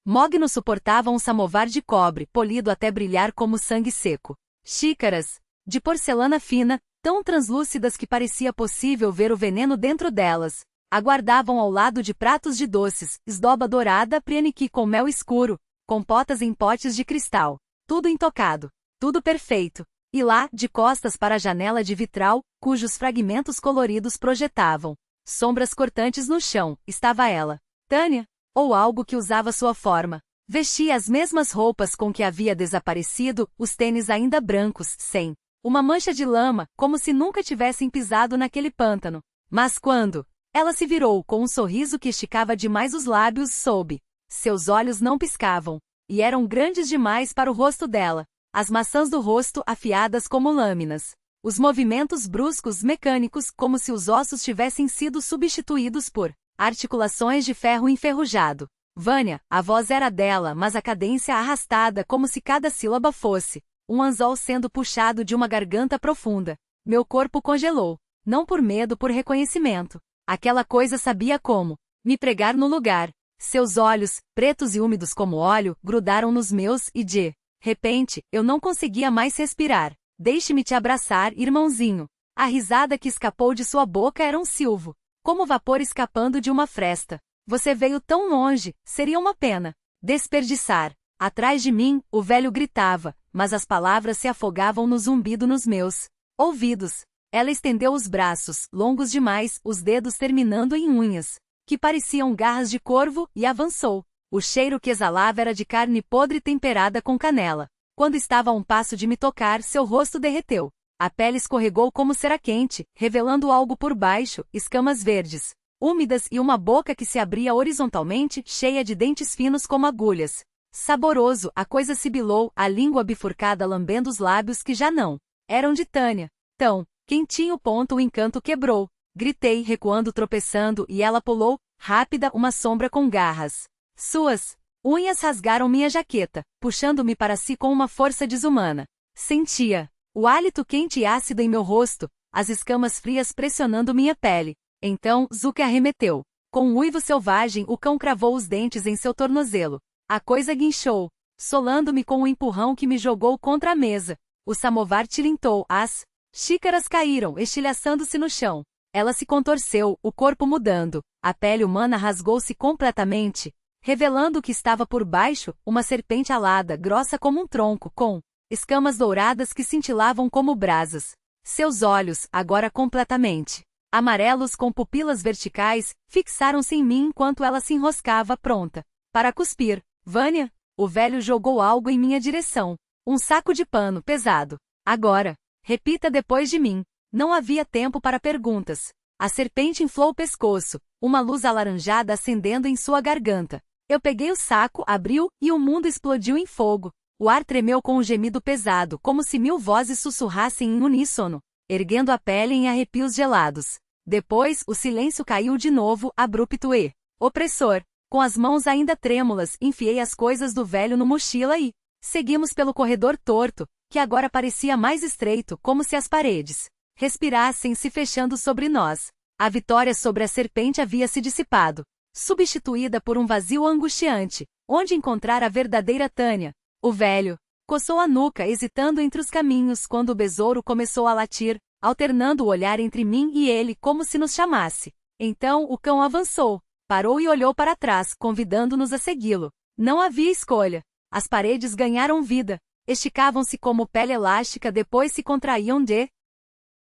mogno suportava um samovar de cobre, polido até brilhar como sangue seco. Xícaras de porcelana fina, tão translúcidas que parecia possível ver o veneno dentro delas, aguardavam ao lado de pratos de doces, esdoba dourada, prianiqui com mel escuro, compotas em potes de cristal. Tudo intocado, tudo perfeito. E lá, de costas para a janela de vitral, cujos fragmentos coloridos projetavam sombras cortantes no chão, estava ela. Tânia? Ou algo que usava sua forma. Vestia as mesmas roupas com que havia desaparecido, os tênis ainda brancos, sem uma mancha de lama, como se nunca tivessem pisado naquele pântano. Mas quando ela se virou com um sorriso que esticava demais os lábios, soube. Seus olhos não piscavam, e eram grandes demais para o rosto dela. As maçãs do rosto afiadas como lâminas. Os movimentos bruscos, mecânicos, como se os ossos tivessem sido substituídos por articulações de ferro enferrujado. Vânia, a voz era dela, mas a cadência arrastada, como se cada sílaba fosse um anzol sendo puxado de uma garganta profunda. Meu corpo congelou. Não por medo, por reconhecimento. Aquela coisa sabia como me pregar no lugar. Seus olhos, pretos e úmidos como óleo, grudaram nos meus e de repente, eu não conseguia mais respirar. Deixe-me te abraçar, irmãozinho. A risada que escapou de sua boca era um silvo, como vapor escapando de uma fresta. Você veio tão longe, seria uma pena desperdiçar. Atrás de mim, o velho gritava, mas as palavras se afogavam no zumbido nos meus ouvidos. Ela estendeu os braços, longos demais, os dedos terminando em unhas, que pareciam garras de corvo, e avançou. O cheiro que exalava era de carne podre temperada com canela. Quando estava a um passo de me tocar, seu rosto derreteu. A pele escorregou como cera quente, revelando algo por baixo, escamas verdes, úmidas e uma boca que se abria horizontalmente, cheia de dentes finos como agulhas. Saboroso, a coisa sibilou, a língua bifurcada lambendo os lábios que já não eram de Tânia. Tão quentinho. O encanto quebrou. Gritei, recuando, tropeçando, e ela pulou, rápida, uma sombra com garras. Suas unhas rasgaram minha jaqueta, puxando-me para si com uma força desumana. Sentia o hálito quente e ácido em meu rosto, as escamas frias pressionando minha pele. Então, Zook arremeteu. Com um uivo selvagem, o cão cravou os dentes em seu tornozelo. A coisa guinchou, solando-me com um empurrão que me jogou contra a mesa. O samovar tilintou, as xícaras caíram, estilhaçando-se no chão. Ela se contorceu, o corpo mudando. A pele humana rasgou-se completamente, revelando o que estava por baixo, uma serpente alada, grossa como um tronco, com escamas douradas que cintilavam como brasas. Seus olhos, agora completamente amarelos com pupilas verticais, fixaram-se em mim enquanto ela se enroscava pronta para cuspir. Vânia, o velho jogou algo em minha direção. Um saco de pano pesado. Agora, repita depois de mim. Não havia tempo para perguntas. A serpente inflou o pescoço, uma luz alaranjada acendendo em sua garganta. Eu peguei o saco, abriu, e o mundo explodiu em fogo. O ar tremeu com um gemido pesado, como se 1000 vozes sussurrassem em uníssono, erguendo a pele em arrepios gelados. Depois, o silêncio caiu de novo, abrupto e opressor. Com as mãos ainda trêmulas, enfiei as coisas do velho no mochila e seguimos pelo corredor torto, que agora parecia mais estreito, como se as paredes respirassem se fechando sobre nós. A vitória sobre a serpente havia se dissipado, substituída por um vazio angustiante, onde encontrar a verdadeira Tânia. O velho coçou a nuca hesitando entre os caminhos quando o besouro começou a latir, alternando o olhar entre mim e ele como se nos chamasse. Então o cão avançou, parou e olhou para trás, convidando-nos a segui-lo. Não havia escolha. As paredes ganharam vida, esticavam-se como pele elástica, depois se contraíam de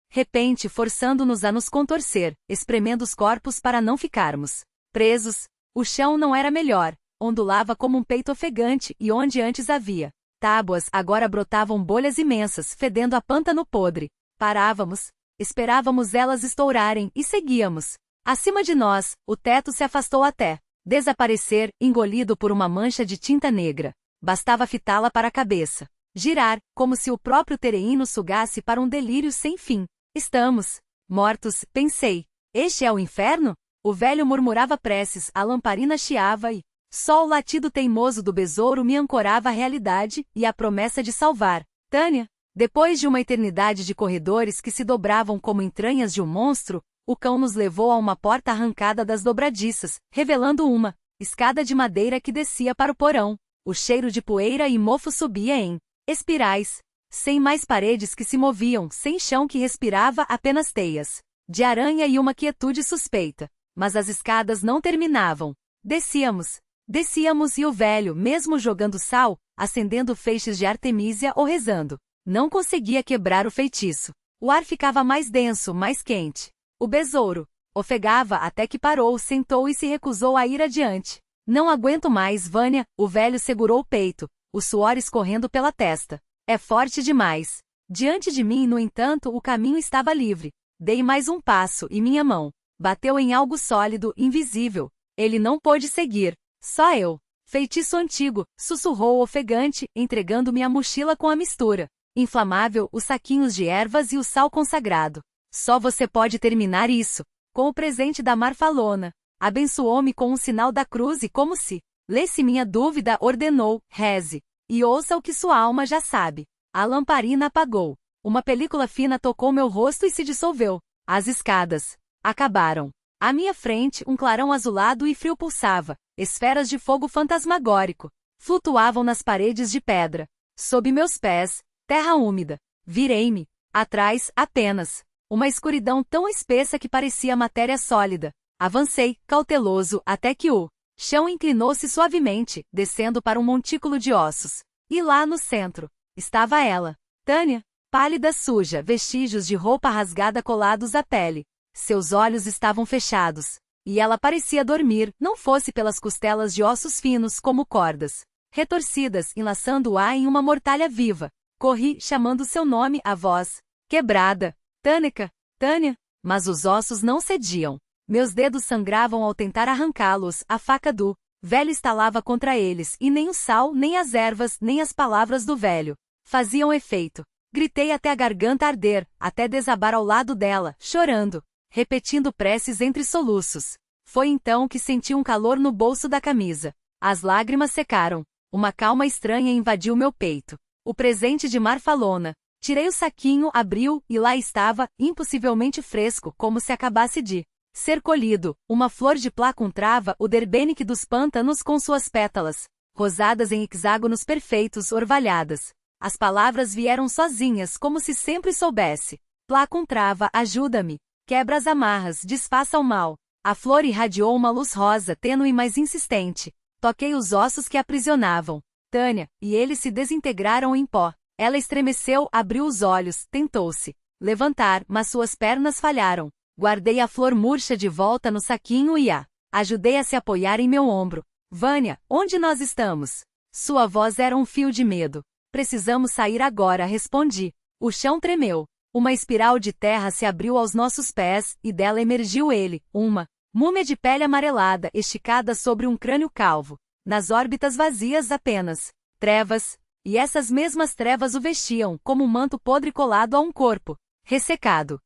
repente, forçando-nos a nos contorcer, espremendo os corpos para não ficarmos presos. O chão não era melhor, ondulava como um peito ofegante e onde antes havia tábuas, agora brotavam bolhas imensas, fedendo a pântano podre. Parávamos, esperávamos elas estourarem e seguíamos. Acima de nós, o teto se afastou até desaparecer, engolido por uma mancha de tinta negra. Bastava fitá-la para a cabeça girar, como se o próprio Tereino sugasse para um delírio sem fim. Estamos mortos, pensei. Este é o inferno? O velho murmurava preces, a lamparina chiava e só o latido teimoso do besouro me ancorava à realidade e à promessa de salvar Tânia. Depois de uma eternidade de corredores que se dobravam como entranhas de um monstro, o cão nos levou a uma porta arrancada das dobradiças, revelando uma escada de madeira que descia para o porão. O cheiro de poeira e mofo subia em espirais, sem mais paredes que se moviam, sem chão que respirava, apenas teias de aranha e uma quietude suspeita. Mas as escadas não terminavam. Descíamos e o velho, mesmo jogando sal, acendendo feixes de artemísia ou rezando, não conseguia quebrar o feitiço. O ar ficava mais denso, mais quente. O besouro ofegava até que parou, sentou e se recusou a ir adiante. Não aguento mais, Vânia. O velho segurou o peito, o suor escorrendo pela testa. É forte demais. Diante de mim, no entanto, o caminho estava livre. Dei mais um passo e minha mão bateu em algo sólido, invisível. Ele não pôde seguir. Só eu. Feitiço antigo, sussurrou ofegante, entregando-me a mochila com a mistura inflamável, os saquinhos de ervas e o sal consagrado. Só você pode terminar isso. Com o presente da Marfalona. Abençoou-me com um sinal da cruz e, como se lesse minha dúvida, ordenou: reze. E ouça o que sua alma já sabe. A lamparina apagou. Uma película fina tocou meu rosto e se dissolveu. As escadas acabaram. À minha frente, um clarão azulado e frio pulsava. Esferas de fogo fantasmagórico flutuavam nas paredes de pedra. Sob meus pés, terra úmida. Virei-me. Atrás, apenas uma escuridão tão espessa que parecia matéria sólida. Avancei, cauteloso, até que o chão inclinou-se suavemente, descendo para um montículo de ossos. E lá no centro estava ela, Tânia, pálida, suja, vestígios de roupa rasgada colados à pele. Seus olhos estavam fechados. E ela parecia dormir, não fosse pelas costelas de ossos finos como cordas retorcidas, enlaçando-a em uma mortalha viva. Corri, chamando seu nome, a voz quebrada. Tânica, Tânia. Mas os ossos não cediam. Meus dedos sangravam ao tentar arrancá-los, a faca do velho estalava contra eles, e nem o sal, nem as ervas, nem as palavras do velho faziam efeito. Gritei até a garganta arder, até desabar ao lado dela, chorando, repetindo preces entre soluços. Foi então que senti um calor no bolso da camisa. As lágrimas secaram. Uma calma estranha invadiu meu peito. O presente de Marfalona. Tirei o saquinho, abriu, e lá estava, impossivelmente fresco, como se acabasse de ser colhido, uma flor de placuntrava, o derbenique dos pântanos com suas pétalas rosadas em hexágonos perfeitos, orvalhadas. As palavras vieram sozinhas, como se sempre soubesse. Placuntrava, ajuda-me. Quebra as amarras, desfaça o mal. A flor irradiou uma luz rosa, tênue mas insistente. Toquei os ossos que aprisionavam Tânia, e eles se desintegraram em pó. Ela estremeceu, abriu os olhos, tentou-se levantar, mas suas pernas falharam. Guardei a flor murcha de volta no saquinho e a ajudei a se apoiar em meu ombro. Vânia, onde nós estamos? Sua voz era um fio de medo. Precisamos sair agora, respondi. O chão tremeu. Uma espiral de terra se abriu aos nossos pés, e dela emergiu ele, uma múmia de pele amarelada esticada sobre um crânio calvo. Nas órbitas vazias apenas trevas, e essas mesmas trevas o vestiam, como um manto podre colado a um corpo ressecado.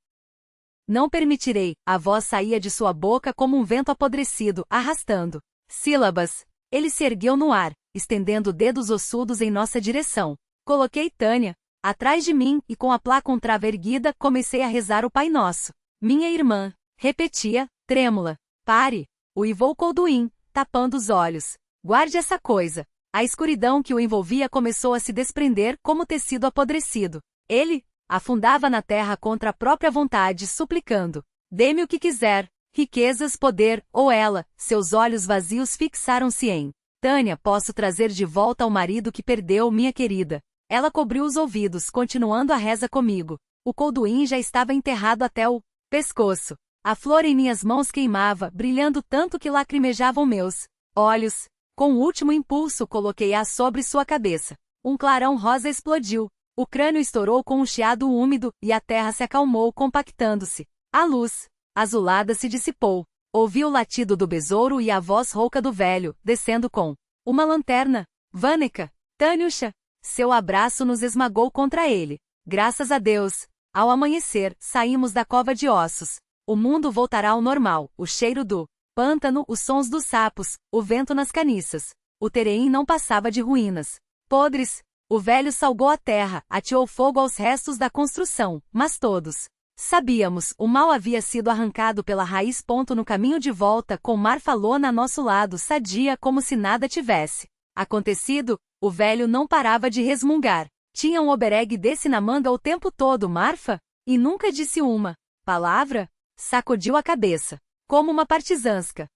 Não permitirei, a voz saía de sua boca como um vento apodrecido, arrastando sílabas. Ele se ergueu no ar, estendendo dedos ossudos em nossa direção. Coloquei Tânia atrás de mim e com a placa trava erguida comecei a rezar o Pai Nosso. Minha irmã repetia, trêmula. Pare! Uivou Colduin, tapando os olhos. Guarde essa coisa. A escuridão que o envolvia começou a se desprender como tecido apodrecido. Ele afundava na terra contra a própria vontade, suplicando. Dê-me o que quiser, riquezas, poder, ou ela. Seus olhos vazios fixaram-se em Tânia. Posso trazer de volta ao marido que perdeu, minha querida. Ela cobriu os ouvidos, continuando a reza comigo. O Colduin já estava enterrado até o pescoço. A flor em minhas mãos queimava, brilhando tanto que lacrimejavam meus olhos. Com o último impulso coloquei-a sobre sua cabeça. Um clarão rosa explodiu. O crânio estourou com um chiado úmido, e a terra se acalmou compactando-se. A luz azulada se dissipou. Ouvi o latido do besouro e a voz rouca do velho, descendo com uma lanterna. Vânica, Tâniusha. Seu abraço nos esmagou contra ele. Graças a Deus. Ao amanhecer, saímos da cova de ossos. O mundo voltará ao normal, o cheiro do pântano, os sons dos sapos, o vento nas caniças. O Tereim não passava de ruínas podres. O velho salgou a terra, ateou fogo aos restos da construção, mas todos sabíamos, o mal havia sido arrancado pela raiz. No caminho de volta, com Marfalona a nosso lado, sadia como se nada tivesse acontecido, o velho não parava de resmungar. Tinha um oberegue desse na manga o tempo todo, Marfa? E nunca disse uma palavra? Sacudiu a cabeça. Como uma partisansca.